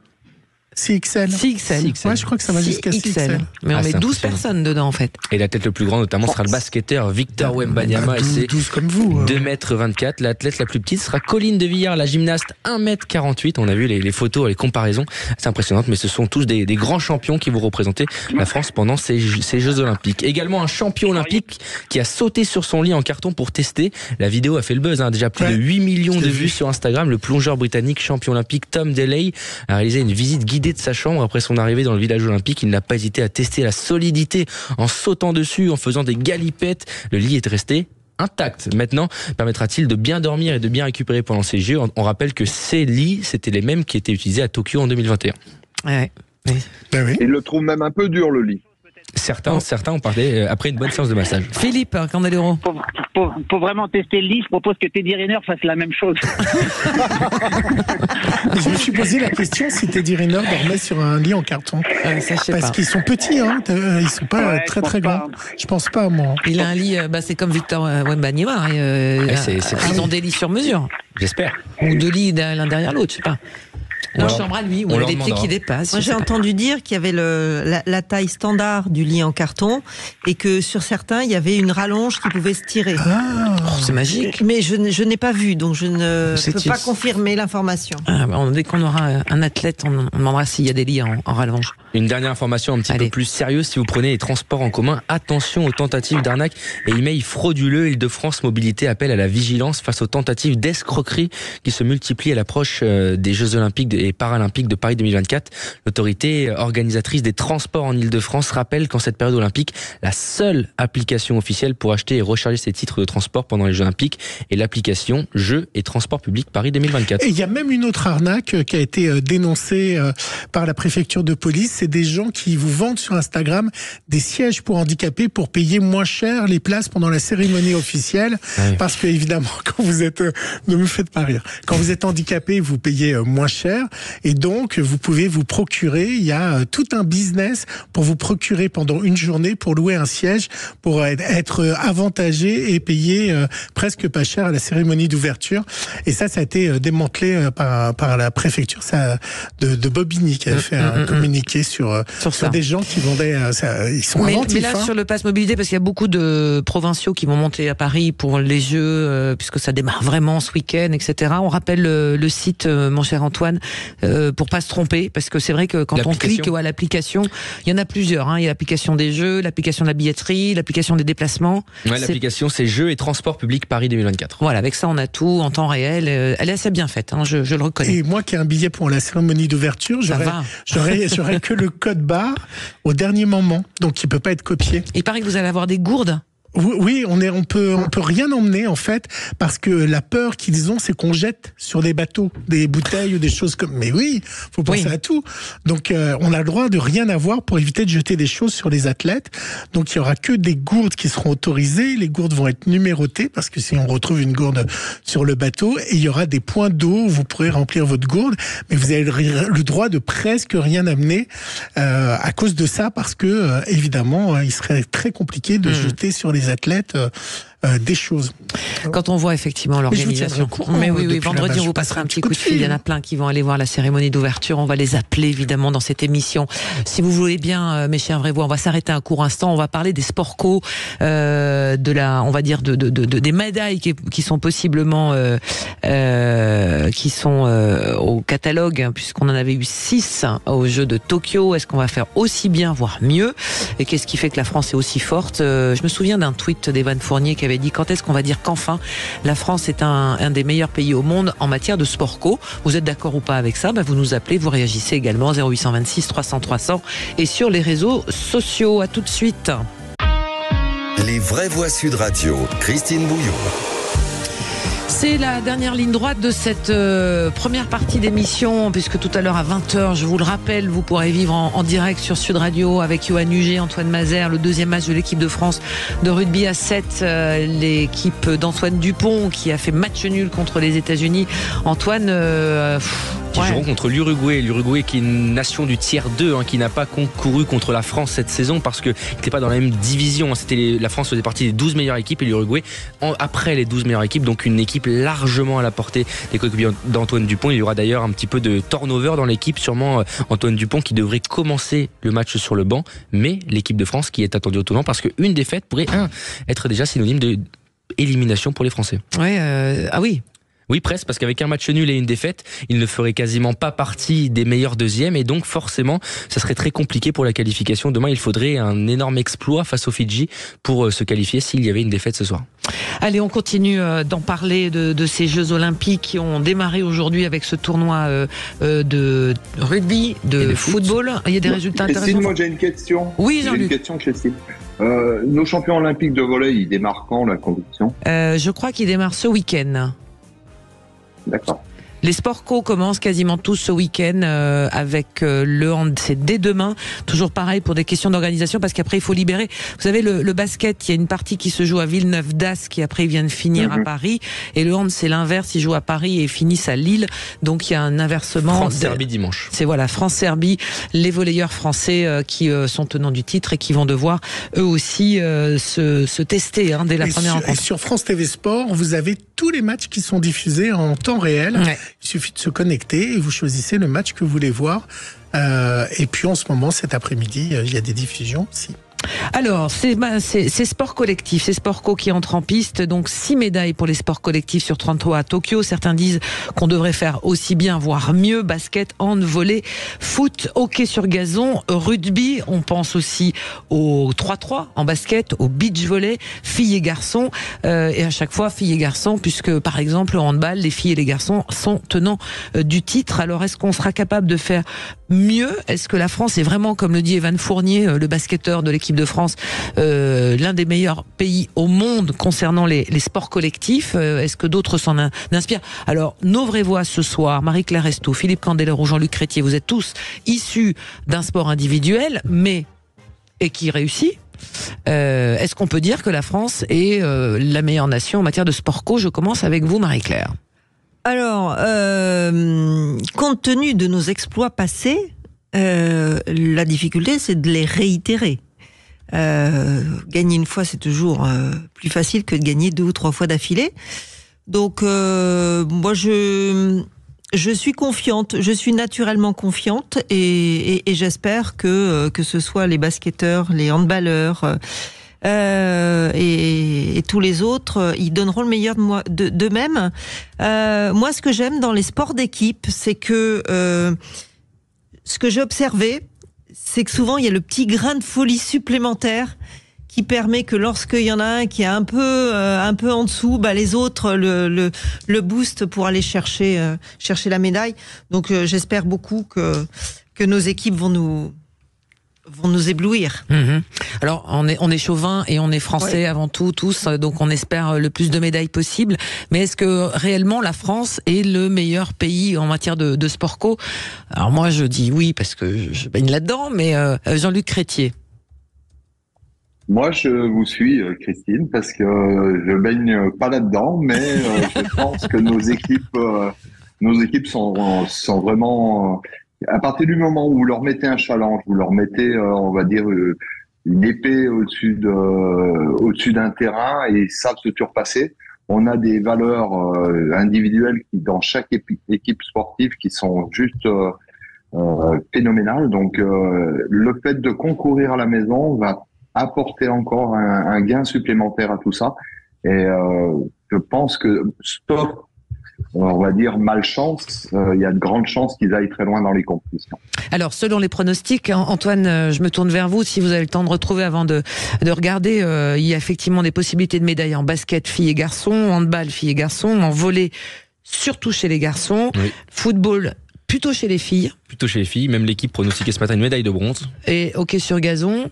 6XL. 6XL. Ouais, je crois que ça va jusqu'à 6XL. Mais on met 12 personnes dedans, en fait. Et la tête le plus grand, notamment, sera le basketteur Victor Wembanyama. 12 comme vous. 2m24. L'athlète la plus petite sera Colline de Villard, la gymnaste, 1m48. On a vu les photos, les comparaisons. C'est impressionnant, mais ce sont tous des grands champions qui vont représenter la France pendant ces Jeux Olympiques. Également un champion olympique qui a sauté sur son lit en carton pour tester. La vidéo a fait le buzz, déjà plus de 8 millions de vues sur Instagram. Le plongeur britannique champion olympique Tom Daley a réalisé une visite guidée de sa chambre après son arrivée dans le village olympique. Il n'a pas hésité à tester la solidité en sautant dessus, en faisant des galipettes. Le lit est resté intact. Maintenant, permettra-t-il de bien dormir et de bien récupérer pendant ces Jeux? On rappelle que ces lits, c'était les mêmes qui étaient utilisés à Tokyo en 2021. Ouais. Il le trouve même un peu dur, le lit. Certains ont parlé après une bonne séance de massage. Philippe Candeloro. Pour vraiment tester le lit, je propose que Teddy Riner fasse la même chose. Je me suis posé la question si Teddy Riner dormait sur un lit en carton. Parce qu'ils sont petits, ils sont pas très grands. Je pense pas, moi. Il a un lit, c'est comme Victor Wembanyama. Ils ont des lits sur mesure. J'espère. Ou deux lits l'un derrière l'autre, je sais pas. Une chambre à lui, où il y a des pieds qui dépassent. Moi, j'ai entendu dire qu'il y avait la taille standard du lit en carton et que sur certains, il y avait une rallonge qui pouvait se tirer. C'est magique. Mais je n'ai pas vu, donc je ne peux pas confirmer l'information. Dès qu'on aura un athlète, on demandera s'il y a des lits en rallonge. Une dernière information un petit peu plus sérieuse, si vous prenez les transports en commun, attention aux tentatives d'arnaque et emails frauduleux. Île-de-France Mobilité appelle à la vigilance face aux tentatives d'escroquerie qui se multiplient à l'approche des Jeux Olympiques et Paralympiques de Paris 2024. L'autorité organisatrice des transports en Île-de-France rappelle qu'en cette période olympique, la seule application officielle pour acheter et recharger ses titres de transport pendant les Jeux Olympiques est l'application Jeux et Transport Public Paris 2024. Et il y a même une autre arnaque qui a été dénoncée par la préfecture de police. C'est des gens qui vous vendent sur Instagram des sièges pour handicapés pour payer moins cher les places pendant la cérémonie officielle. Parce que évidemment, quand vous êtes, ne me faites pas rire, quand vous êtes handicapé, vous payez moins cher et donc vous pouvez vous procurer. Il y a tout un business pour vous procurer pendant une journée pour louer un siège pour être avantagé et payer presque pas cher à la cérémonie d'ouverture. Et ça a été démantelé par la préfecture de Bobigny qui a fait un communiqué sur des gens qui vendaient ils sont inventifs. Mais là, sur le pass mobilité, parce qu'il y a beaucoup de provinciaux qui vont monter à Paris pour les Jeux, puisque ça démarre vraiment ce week-end, etc. On rappelle le site, mon cher Antoine, pour pas se tromper, parce que c'est vrai que quand on clique à l'application, il y en a plusieurs. Il y a l'application des Jeux, l'application de la billetterie, l'application des déplacements. L'application, c'est Jeux et Transport Public Paris 2024. Voilà, avec ça, on a tout en temps réel. Elle est assez bien faite, je le reconnais. Et moi qui ai un billet pour la cérémonie d'ouverture, j'aurais que le code barre au dernier moment, donc il peut pas être copié. Il paraît que vous allez avoir des gourdes. Oui, on peut rien emmener en fait, parce que la peur qu'ils ont, c'est qu'on jette sur des bateaux des bouteilles ou des choses comme. Mais oui, faut penser à tout. Donc on a le droit de rien avoir pour éviter de jeter des choses sur les athlètes. Donc il y aura que des gourdes qui seront autorisées. Les gourdes vont être numérotées parce que si on retrouve une gourde sur le bateau, et il y aura des points d'eau où vous pourrez remplir votre gourde, mais vous avez le droit de presque rien amener à cause de ça, parce que évidemment, il serait très compliqué de jeter sur les athlètes des choses. Quand on voit effectivement l'organisation. Mais oui, vendredi, on vous passera un petit coup de fil. Il y en a plein qui vont aller voir la cérémonie d'ouverture. On va les appeler évidemment dans cette émission. Si vous voulez bien, mes chers Vrais-Voix, on va s'arrêter un court instant. On va parler des sport co, on va dire des médailles qui sont possiblement qui sont au catalogue, puisqu'on en avait eu 6 aux Jeux de Tokyo. Est-ce qu'on va faire aussi bien, voire mieux? Et qu'est-ce qui fait que la France est aussi forte? Je me souviens d'un tweet d'Evan Fournier qui avait dit: quand est-ce qu'on va dire qu'enfin la France est un des meilleurs pays au monde en matière de sport co? Vous êtes d'accord ou pas avec ça? Vous nous appelez, vous réagissez également 0826 300 300 et sur les réseaux sociaux. À tout de suite. Les Vraies Voix Sud Radio, Christine Bouillon. C'est la dernière ligne droite de cette première partie d'émission, puisque tout à l'heure à 20h, je vous le rappelle, vous pourrez vivre en direct sur Sud Radio avec Johan Huget, Antoine Mazer, le deuxième match de l'équipe de France de rugby à 7, l'équipe d'Antoine Dupont qui a fait match nul contre les États-Unis. Antoine, qui joueront contre l'Uruguay. L'Uruguay qui est une nation du tiers 2, qui n'a pas concouru contre la France cette saison parce qu'il n'était pas dans la même division. La France faisait partie des 12 meilleures équipes et l'Uruguay après les 12 meilleures équipes, donc une équipe largement à la portée des coéquipiers d'Antoine Dupont. Il y aura d'ailleurs un petit peu de turnover dans l'équipe, sûrement Antoine Dupont qui devrait commencer le match sur le banc, mais l'équipe de France qui est attendue au tournant parce qu'une défaite pourrait être déjà synonyme d'élimination pour les Français. Ah oui. Oui, presque, parce qu'avec un match nul et une défaite, il ne ferait quasiment pas partie des meilleurs deuxièmes et donc forcément, ça serait très compliqué pour la qualification. Demain, il faudrait un énorme exploit face aux Fidji pour se qualifier s'il y avait une défaite ce soir. Allez, on continue d'en parler de ces Jeux Olympiques qui ont démarré aujourd'hui avec ce tournoi de rugby, de football. Il y a des résultats intéressants. Christine, moi j'ai une question. Oui, Jean-Luc. J'ai une question, Christine. Nos champions olympiques de volley, ils démarrent quand la compétition? Je crois qu'ils démarrent ce week-end. D'accord. Les sports co commencent quasiment tous ce week-end avec le hand, c'est dès demain. Toujours pareil pour des questions d'organisation parce qu'après il faut libérer. Vous savez, le basket, il y a une partie qui se joue à Villeneuve-d'Ascq qui après vient de finir à Paris. Et le hand, c'est l'inverse, ils jouent à Paris et finissent à Lille. Donc il y a un inversement. France-Serbie dimanche. C'est voilà, France-Serbie, les volleyeurs français qui sont tenants du titre et qui vont devoir eux aussi se tester dès la première rencontre. Et sur France TV Sport, vous avez tous les matchs qui sont diffusés en temps réel. Ouais. Il suffit de se connecter et vous choisissez le match que vous voulez voir. Et puis en ce moment, cet après-midi, il y a des diffusions aussi. Alors, c'est sport collectif, c'est Sport Co qui entre en piste. Donc 6 médailles pour les sports collectifs sur 33 à Tokyo. Certains disent qu'on devrait faire aussi bien, voire mieux. Basket, hand, volley, foot, hockey sur gazon, rugby. On pense aussi au 3-3 en basket, au beach volley, filles et garçons. Et à chaque fois, filles et garçons, puisque par exemple, au handball, les filles et les garçons sont tenants du titre. Alors, est-ce qu'on sera capable de faire mieux? Est-ce que la France est vraiment, comme le dit Evan Fournier, le basketteur de l'équipe de France, l'un des meilleurs pays au monde concernant les sports collectifs? Est-ce que d'autres s'en inspirent? Alors, nos vraies voix ce soir, Marie-Claire Estou, Philippe Candeleur ou Jean-Luc Crétier, vous êtes tous issus d'un sport individuel, et qui réussit. Est-ce qu'on peut dire que la France est la meilleure nation en matière de sport co? Je commence avec vous, Marie-Claire. Alors, compte tenu de nos exploits passés, la difficulté, c'est de les réitérer. Gagner une fois, c'est toujours plus facile que de gagner 2 ou 3 fois d'affilée. Donc, moi, je suis confiante. Je suis naturellement confiante et j'espère que ce soit les basketteurs, les handballeurs et tous les autres, ils donneront le meilleur d'eux-mêmes. Moi, ce que j'aime dans les sports d'équipe, c'est que ce que j'ai observé, c'est que souvent il y a le petit grain de folie supplémentaire qui permet que lorsqu'il y en a un qui est un peu en dessous, les autres le boostent pour aller chercher la médaille. Donc j'espère beaucoup que nos équipes vont nous éblouir. Mmh. Alors, on est chauvin et on est français avant tout, tous, donc on espère le plus de médailles possible. Mais est-ce que réellement la France est le meilleur pays en matière de sport co? Alors moi, je dis oui parce que je baigne là-dedans, mais Jean-Luc Crétier. Moi, je vous suis, Christine, parce que je baigne pas là-dedans, mais je pense que nos équipes sont vraiment... À partir du moment où vous leur mettez un challenge, vous leur mettez, on va dire, une épée au-dessus d'un terrain et ils savent se surpasser. On a des valeurs individuelles qui, dans chaque équipe sportive, qui sont juste phénoménales. Donc, le fait de concourir à la maison va apporter encore un gain supplémentaire à tout ça. Et je pense que, sauf, on va dire, malchance, il y a de grandes chances qu'ils aillent très loin dans les compétitions. Alors, selon les pronostics, Antoine, je me tourne vers vous, si vous avez le temps de retrouver avant de regarder, il y a effectivement des possibilités de médailles en basket filles et garçons, en handball filles et garçons, en volley surtout chez les garçons, oui. Football plutôt chez les filles. Plutôt chez les filles, même l'équipe pronostiquait ce matin une médaille de bronze. Et hockey sur gazon.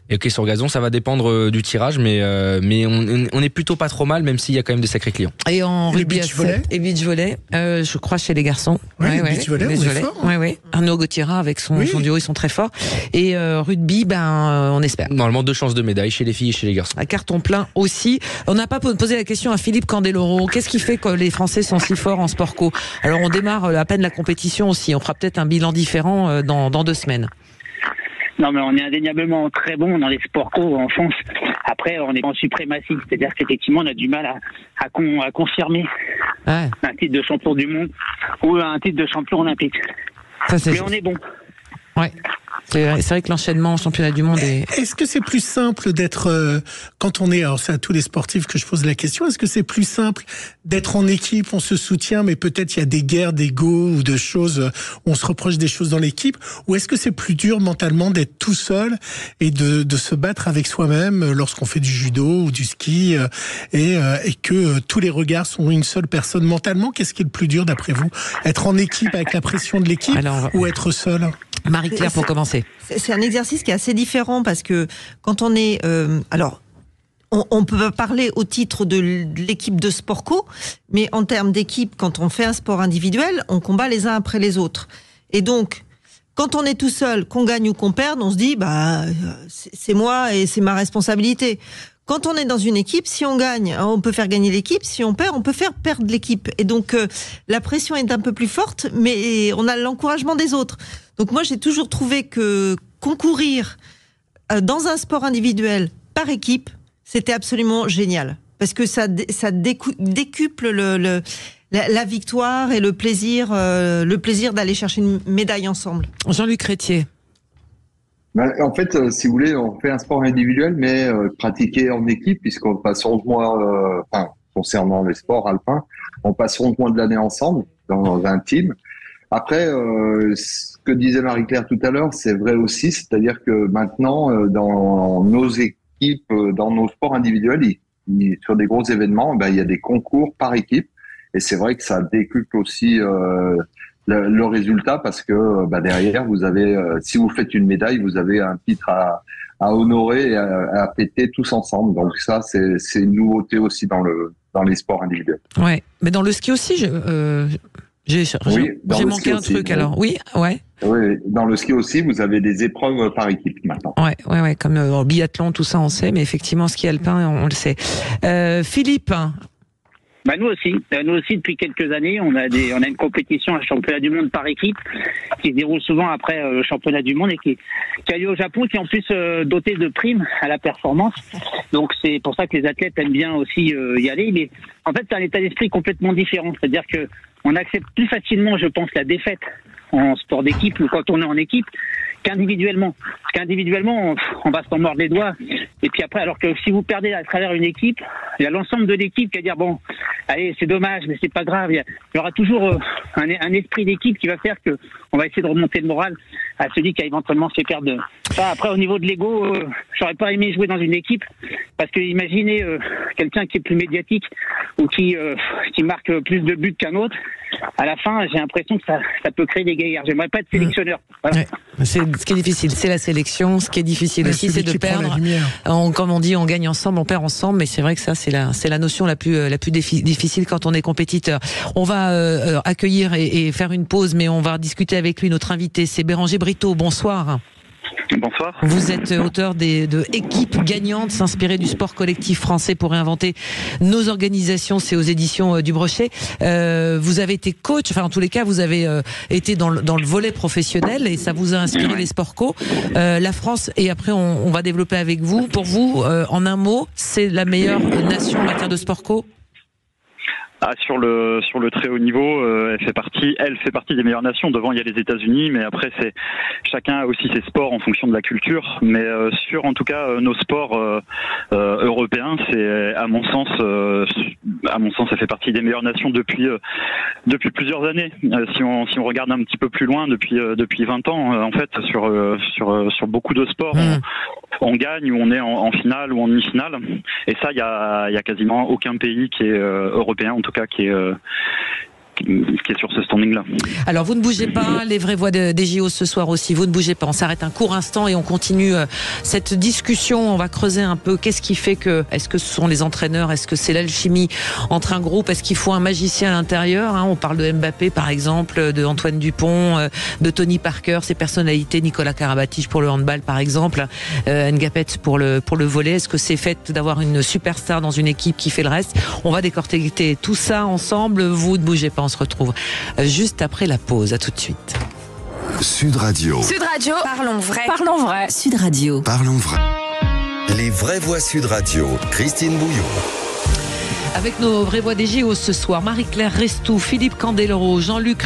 Et hockey sur gazon, ça va dépendre du tirage, mais on est plutôt pas trop mal, même s'il y a quand même des sacrés clients. Et en rugby à 7 et beach volley, je crois chez les garçons. Oui, beach volley, on est fort. Oui. Arnaud Gauthiera avec son duo, ils sont très forts. Et rugby, on espère. Normalement, 2 chances de médaille chez les filles et chez les garçons. À carton plein aussi. On n'a pas posé la question à Philippe Candeloro. Qu'est-ce qui fait que les Français sont si forts en sport co? Alors on démarre à peine la compétition aussi. On fera peut-être un bilan différent dans 2 semaines. Non, mais on est indéniablement très bon dans les sports co en France. Après, on est en suprématie. C'est-à-dire qu'effectivement, on a du mal à confirmer un titre de champion du monde ou un titre de champion olympique. Mais on est bon. Ouais. C'est vrai que l'enchaînement au championnat du monde est... Est-ce que c'est plus simple d'être, quand on est, alors c'est à tous les sportifs que je pose la question, est-ce que c'est plus simple d'être en équipe, on se soutient, mais peut-être il y a des guerres d'ego ou de choses, on se reproche des choses dans l'équipe, ou est-ce que c'est plus dur mentalement d'être tout seul et de se battre avec soi-même lorsqu'on fait du judo ou du ski et que tous les regards sont une seule personne mentalement? Qu'est-ce qui est le plus dur d'après vous? Être en équipe avec la pression de l'équipe ou être seul? Marie-Claire, pour commencer. C'est un exercice qui est assez différent parce que quand on est... on peut parler au titre de l'équipe de sport co, mais en termes d'équipe, quand on fait un sport individuel, on combat les uns après les autres. Et donc, quand on est tout seul, qu'on gagne ou qu'on perde, on se dit, c'est moi et c'est ma responsabilité. Quand on est dans une équipe, si on gagne, on peut faire gagner l'équipe. Si on perd, on peut faire perdre l'équipe. Et donc, la pression est un peu plus forte, mais on a l'encouragement des autres. Donc moi, j'ai toujours trouvé que concourir dans un sport individuel par équipe, c'était absolument génial. parce que ça décuple la victoire et le plaisir d'aller chercher une médaille ensemble. Jean-Luc Crétier. En fait, si vous voulez, on fait un sport individuel, mais pratiqué en équipe, puisqu'on passe 11 mois, concernant les sports alpins, on passe 11 mois de l'année ensemble, dans un team. Après, ce que disait Marie-Claire tout à l'heure, c'est vrai aussi, c'est-à-dire que maintenant, dans nos équipes, dans nos sports individuels, sur des gros événements, il y a des concours par équipe, et c'est vrai que ça décuple aussi le résultat, parce que derrière, vous avez, si vous faites une médaille, vous avez un titre à honorer et à fêter tous ensemble. Donc ça, c'est une nouveauté aussi dans les sports individuels. Ouais, mais dans le ski aussi, j'ai manqué un truc aussi, alors. Oui, ouais. Oui, dans le ski aussi, vous avez des épreuves par équipe maintenant. Ouais, comme le biathlon, tout ça, on sait, mais effectivement, ski alpin, on le sait. Philippe. Nous aussi, depuis quelques années, on a une compétition, un championnat du monde par équipe, qui se déroule souvent après le championnat du monde et qui a lieu au Japon, qui est en plus doté de primes à la performance. Donc c'est pour ça que les athlètes aiment bien aussi y aller. Mais en fait, c'est un état d'esprit complètement différent. C'est-à-dire que on accepte plus facilement, je pense, la défaite en sport d'équipe ou quand on est en équipe qu'individuellement. Parce qu'individuellement, on va s'en mordre les doigts. Et puis après, alors que si vous perdez à travers une équipe, il y a l'ensemble de l'équipe qui va dire bon, allez, c'est dommage, mais c'est pas grave. Il y aura toujours un esprit d'équipe qui va faire que on va essayer de remonter le moral à celui qui a éventuellement fait perdre. Ça, après, au niveau de l'ego, j'aurais pas aimé jouer dans une équipe parce que imaginez quelqu'un qui est plus médiatique ou qui marque plus de buts qu'un autre. À la fin, j'ai l'impression que ça peut créer des guerres. J'aimerais pas être sélectionneur. Voilà. Ouais. Ce qui est difficile, c'est la sélection. Ce qui est difficile aussi, c'est de perdre. Comme on dit, on gagne ensemble, on perd ensemble. Mais c'est vrai que ça, c'est la notion la plus difficile quand on est compétiteur. On va accueillir et faire une pause, mais on va discuter avec lui. Notre invité, c'est Bérengé Brito. Bonsoir. Bonsoir. Vous êtes auteur de Équipe gagnante, s'inspirer du sport collectif français pour réinventer nos organisations. C'est aux éditions du Brochet. Vous avez été coach, enfin en tous les cas, vous avez été dans le volet professionnel et ça vous a inspiré les sports co. La France, et après on va développer avec vous. Pour vous, en un mot, c'est la meilleure nation en matière de sport co ? Sur le très haut niveau, elle fait partie des meilleures nations. Devant, il y a les États-Unis, mais après chacun a aussi ses sports en fonction de la culture. Mais en tout cas nos sports européens, c'est à mon sens, ça fait partie des meilleures nations depuis plusieurs années. Si on regarde un petit peu plus loin, depuis 20 ans, en fait, sur beaucoup de sports, on gagne ou on est en finale ou en demi-finale. Et ça, il y a quasiment aucun pays qui est européen, en tout cas, qui est sur ce standing-là. Alors vous ne bougez pas, les vraies voix des JO ce soir aussi, vous ne bougez pas, on s'arrête un court instant et on continue cette discussion, on va creuser un peu, qu'est-ce qui fait que, est-ce que ce sont les entraîneurs, est-ce que c'est l'alchimie entre un groupe, est-ce qu'il faut un magicien à l'intérieur, on parle de Mbappé par exemple, de Antoine Dupont, de Tony Parker, ces personnalités, Nicolas Karabatic pour le handball par exemple, Ngapet pour le volley, est-ce que c'est fait d'avoir une superstar dans une équipe qui fait le reste? On va décortiquer tout ça ensemble, vous ne bougez pas. On se retrouve juste après la pause. À tout de suite. Sud Radio. Sud Radio. Parlons vrai. Parlons vrai. Sud Radio. Parlons vrai. Les vraies voix Sud Radio. Christine Bouillon. Avec nos vraies voix des JO ce soir, Marie-Claire Restou, Philippe Candeloro, Jean-Luc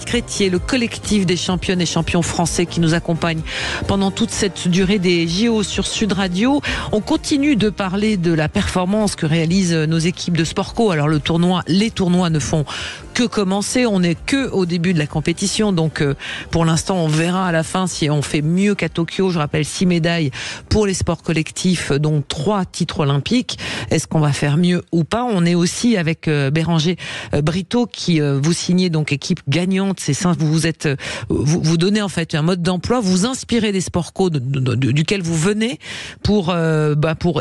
Crétier, le collectif des championnes et champions français qui nous accompagne pendant toute cette durée des JO sur Sud Radio. On continue de parler de la performance que réalisent nos équipes de sport co. Alors les tournois ne font que commencer, on n'est que au début de la compétition, donc pour l'instant on verra à la fin si on fait mieux qu'à Tokyo. Je rappelle 6 médailles pour les sports collectifs, dont 3 titres olympiques. Est-ce qu'on va faire mieux ou pas? On est aussi avec Bérengé Brito qui vous signez donc Équipe gagnante. C'est ça, vous donnez en fait un mode d'emploi, vous inspirez des sports co duquel vous venez pour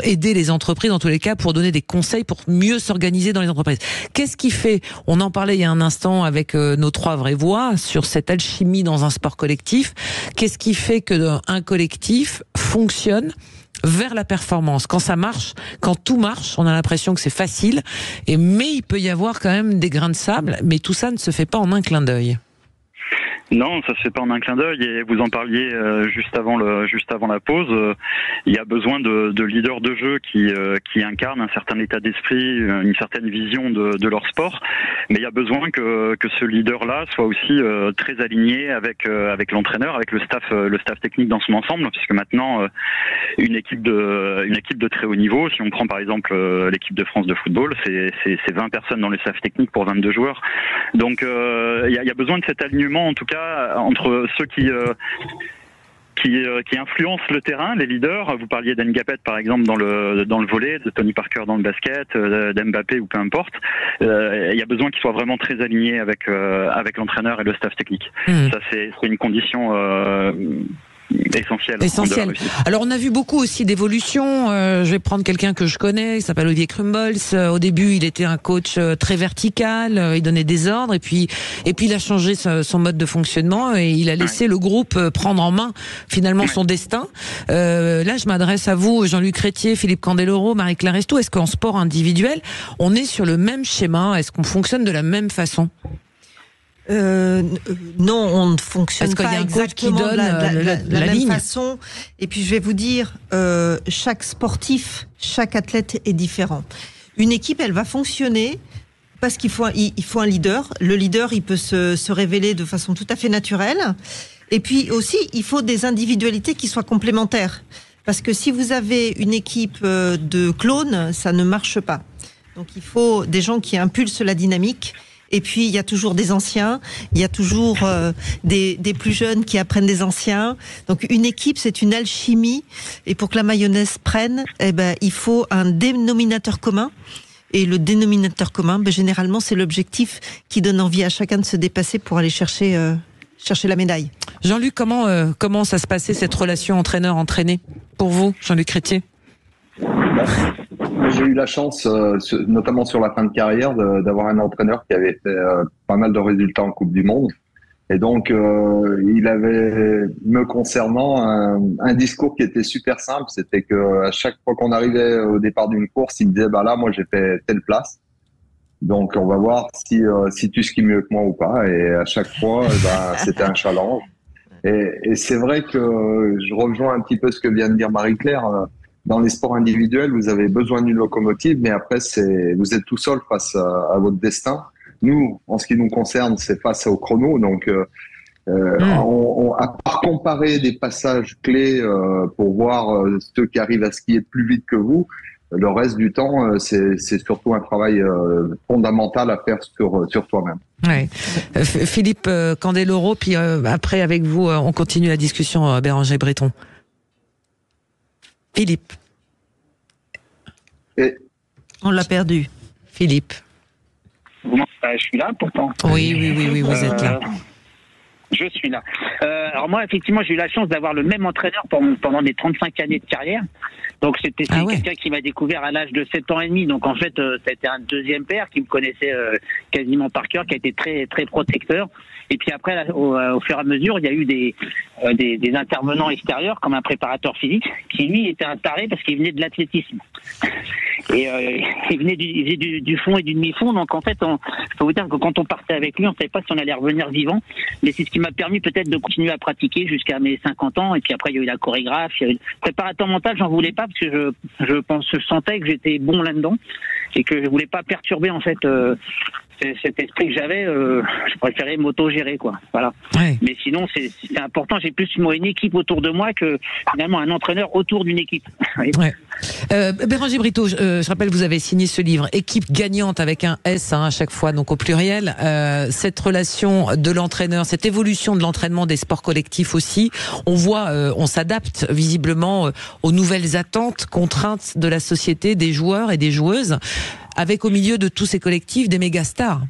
aider les entreprises en tous les cas, pour donner des conseils pour mieux s'organiser dans les entreprises. Qu'est-ce qui fait, on en parlait il y a un instant avec nos 3 vraies voix sur cette alchimie dans un sport collectif, qu'est-ce qui fait que un collectif fonctionne vers la performance? Quand ça marche, quand tout marche, on a l'impression que c'est facile, mais il peut y avoir quand même des grains de sable, mais tout ça ne se fait pas en un clin d'œil. Non, ça se fait pas en un clin d'œil. Et vous en parliez juste avant la pause. Il y a besoin de leaders de jeu qui incarnent un certain état d'esprit, une certaine vision de leur sport. Mais il y a besoin que ce leader-là soit aussi très aligné avec l'entraîneur, avec le staff technique dans son ensemble, puisque maintenant une équipe de très haut niveau, si on prend par exemple l'équipe de France de football, c'est 20 personnes dans le staff technique pour 22 joueurs. Donc il y a besoin de cet alignement, en tout cas entre ceux qui influencent le terrain, les leaders. Vous parliez d'Ngapet par exemple dans le volley, de Tony Parker dans le basket, d'Mbappé ou peu importe. Il y a besoin qu'ils soient vraiment très alignés avec l'entraîneur et le staff technique. Ça c'est une condition essentiel. Alors on a vu beaucoup aussi d'évolutions. Je vais prendre quelqu'un que je connais, il s'appelle Olivier Crumbles. Au début, il était un coach très vertical, il donnait des ordres et puis il a changé son mode de fonctionnement et il a laissé le groupe prendre en main finalement son destin. Là, je m'adresse à vous, Jean-Luc Crétier, Philippe Candeloro, Marie-Claire Estou. Est-ce qu'en sport individuel, on est sur le même schéma? Est-ce qu'on fonctionne de la même façon? Non, on ne fonctionne pas exactement de la même façon. Et puis je vais vous dire, chaque sportif, chaque athlète est différent. Une équipe, elle va fonctionner parce qu'il faut un leader. Le leader, il peut se révéler de façon tout à fait naturelle. Et puis aussi, il faut des individualités qui soient complémentaires. Parce que si vous avez une équipe de clones, ça ne marche pas. Donc il faut des gens qui impulsent la dynamique. Et puis, il y a toujours des anciens, il y a toujours des plus jeunes qui apprennent des anciens. Donc, une équipe, c'est une alchimie. Et pour que la mayonnaise prenne, il faut un dénominateur commun. Et le dénominateur commun, généralement, c'est l'objectif qui donne envie à chacun de se dépasser pour aller chercher la médaille. Jean-Luc, comment ça se passait, cette relation entraîneur-entraîné pour vous, Jean-Luc Crétier? J'ai eu la chance, notamment sur la fin de carrière, d'avoir un entraîneur qui avait fait pas mal de résultats en Coupe du Monde. Et donc, il avait, me concernant, un discours qui était super simple. C'était que à chaque fois qu'on arrivait au départ d'une course, il me disait, là, moi, j'ai fait telle place. Donc, on va voir si tu skis mieux que moi ou pas. Et à chaque fois, c'était un challenge. Et c'est vrai que je rejoins un petit peu ce que vient de dire Marie-Claire. Dans les sports individuels, vous avez besoin d'une locomotive, mais après, vous êtes tout seul face à votre destin. Nous, en ce qui nous concerne, c'est face au chrono. Donc, à part comparer des passages clés pour voir ceux qui arrivent à skier plus vite que vous, le reste du temps, c'est surtout un travail fondamental à faire sur toi-même. Ouais. Philippe Candeloro, puis après, avec vous, on continue la discussion, Bérangère Breton. Philippe. On l'a perdu. Philippe. Je suis là pourtant. Oui, vous êtes là. Je suis là. Alors moi, effectivement, j'ai eu la chance d'avoir le même entraîneur pendant les 35 années de carrière. Donc c'était quelqu'un qui m'a découvert à l'âge de 7 ans et demi. Donc en fait, c'était un deuxième père qui me connaissait quasiment par cœur, qui a été très très protecteur. Et puis après, au fur et à mesure, il y a eu des intervenants extérieurs, comme un préparateur physique, qui lui était un taré parce qu'il venait de l'athlétisme. Et il venait du fond et du demi-fond. Donc en fait, je peux vous dire que quand on partait avec lui, on ne savait pas si on allait revenir vivant. Mais c'est ce qui m'a permis peut-être de continuer à pratiquer jusqu'à mes 50 ans. Et puis après, il y a eu la chorégraphe, il y a eu le préparateur mental. J'en voulais pas parce que je sentais que j'étais bon là-dedans et que je voulais pas perturber en fait cet esprit que j'avais. Je préférais m'auto-gérer, quoi. Voilà. Ouais. Mais sinon, c'est important. J'ai plus une équipe autour de moi que finalement un entraîneur autour d'une équipe. Ouais. Bérangère Brito, je rappelle, vous avez signé ce livre, Équipe gagnante avec un S à chaque fois, donc au pluriel. Cette relation de l'entraîneur, cette évolution de l'entraînement des sports collectifs aussi, on voit, on s'adapte visiblement aux nouvelles attentes, contraintes de la société, des joueurs et des joueuses, avec au milieu de tous ces collectifs des mégastars.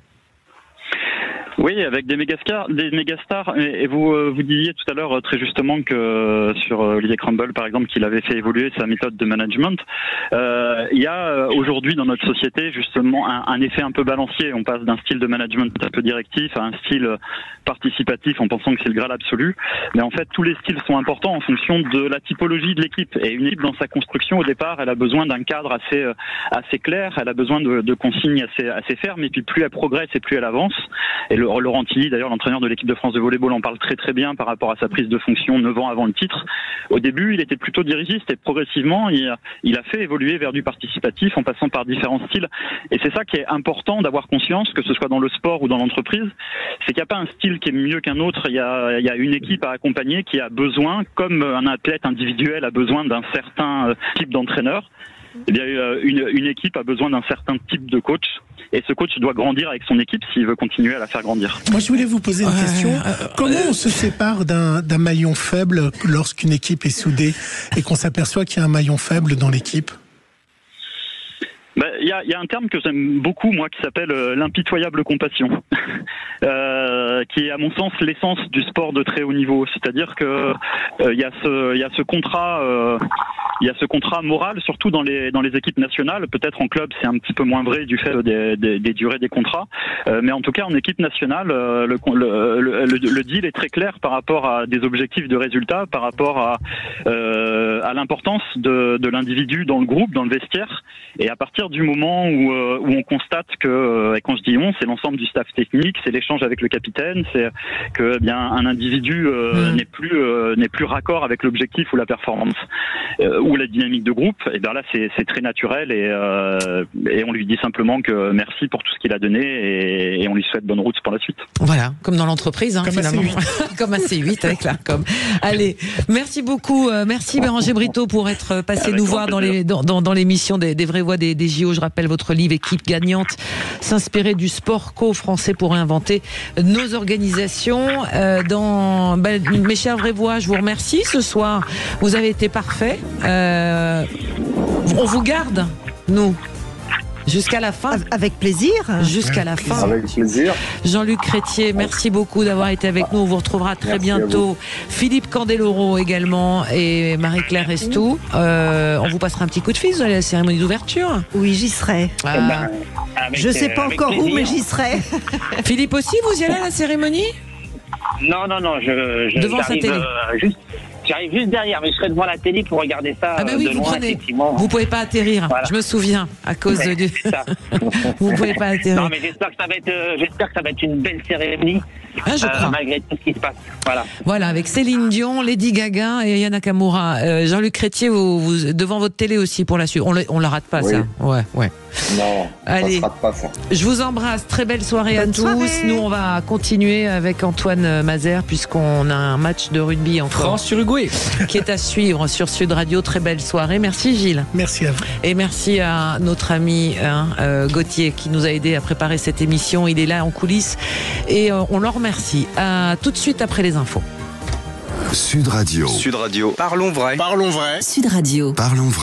Oui, avec des mégastars. Et vous disiez tout à l'heure très justement que sur Olivier Crumble, par exemple, qu'il avait fait évoluer sa méthode de management. Il y a aujourd'hui dans notre société justement un effet un peu balancier. On passe d'un style de management un peu directif à un style participatif en pensant que c'est le Graal absolu. Mais en fait, tous les styles sont importants en fonction de la typologie de l'équipe. Et une équipe, dans sa construction, au départ, elle a besoin d'un cadre assez clair. Elle a besoin de consignes assez fermes. Et puis plus elle progresse et plus elle avance. Et Laurenti, d'ailleurs l'entraîneur de l'équipe de France de volleyball, en parle très très bien par rapport à sa prise de fonction 9 ans avant le titre. Au début, il était plutôt dirigiste et progressivement, il a fait évoluer vers du participatif en passant par différents styles. Et c'est ça qui est important d'avoir conscience, que ce soit dans le sport ou dans l'entreprise, c'est qu'il n'y a pas un style qui est mieux qu'un autre. Il y a une équipe à accompagner qui a besoin, comme un athlète individuel a besoin d'un certain type d'entraîneur, eh bien, une équipe a besoin d'un certain type de coach. Et ce coach doit grandir avec son équipe s'il veut continuer à la faire grandir. Moi, je voulais vous poser une question. Comment on se sépare d'un maillon faible lorsqu'une équipe est soudée et qu'on s'aperçoit qu'il y a un maillon faible dans l'équipe ? Il y a un terme que j'aime beaucoup, moi, qui s'appelle l'impitoyable compassion, qui est à mon sens l'essence du sport de très haut niveau. C'est-à-dire que il y a ce contrat moral, surtout dans les équipes nationales. Peut-être en club, c'est un petit peu moins vrai du fait des durées des contrats, mais en tout cas en équipe nationale, le deal est très clair par rapport à des objectifs de résultats, par rapport à l'importance de l'individu dans le groupe, dans le vestiaire, et à partir du moment où on constate que, et quand je dis on, c'est l'ensemble du staff technique, c'est l'échange avec le capitaine, c'est que bien un individu n'est plus raccord avec l'objectif ou la performance ou la dynamique de groupe, et bien là c'est très naturel et on lui dit simplement que merci pour tout ce qu'il a donné et on lui souhaite bonne route pour la suite. Voilà, comme dans l'entreprise, hein, comme finalement. Comme à C8 avec l'ARCOM. Allez, merci beaucoup, merci Bérangère Brito pour être passé nous voir dans l'émission des vraies voix des JO. Je rappelle votre livre Équipe gagnante, s'inspirer du sport co-français pour réinventer nos organisations. Mes chers vraies voix, je vous remercie ce soir. Vous avez été parfaits. On vous garde, nous. Jusqu'à la fin. Avec plaisir. Jusqu'à la fin. Avec plaisir. Jean-Luc Crétier, merci beaucoup d'avoir été avec nous. On vous retrouvera très bientôt. Philippe Candeloro également et Marie-Claire Restou. On vous passera un petit coup de fil. Vous allez à la cérémonie d'ouverture. Oui, j'y serai. Je ne sais pas encore où, mais j'y serai. Philippe aussi, vous y allez à la cérémonie ? Non, devant sa télé. J'arrive juste derrière, mais je serai devant la télé pour regarder ça de loin, effectivement. Vous pouvez pas atterrir, voilà. Je me souviens, à cause du... Vous pouvez pas atterrir. Non, mais j'espère que ça va être une belle cérémonie. Je crois. Malgré tout ce qui se passe. Voilà, avec Céline Dion, Lady Gaga et Aya Nakamura. Jean-Luc Crétier, vous devant votre télé aussi pour la suite. On la rate pas, ça. Ouais. Non, allez, ça se rate pas, ça. Je vous embrasse. Très belle soirée à tous. Nous, on va continuer avec Antoine Mazer, puisqu'on a un match de rugby encore. France-Uruguay. Qui est à suivre sur Sud Radio. Très belle soirée. Merci Gilles. Merci à vous. Et merci à notre ami Gauthier qui nous a aidé à préparer cette émission. Il est là en coulisses et on le remercie. Tout de suite après les infos. Sud Radio. Sud Radio. Parlons vrai. Sud Radio. Parlons vrai.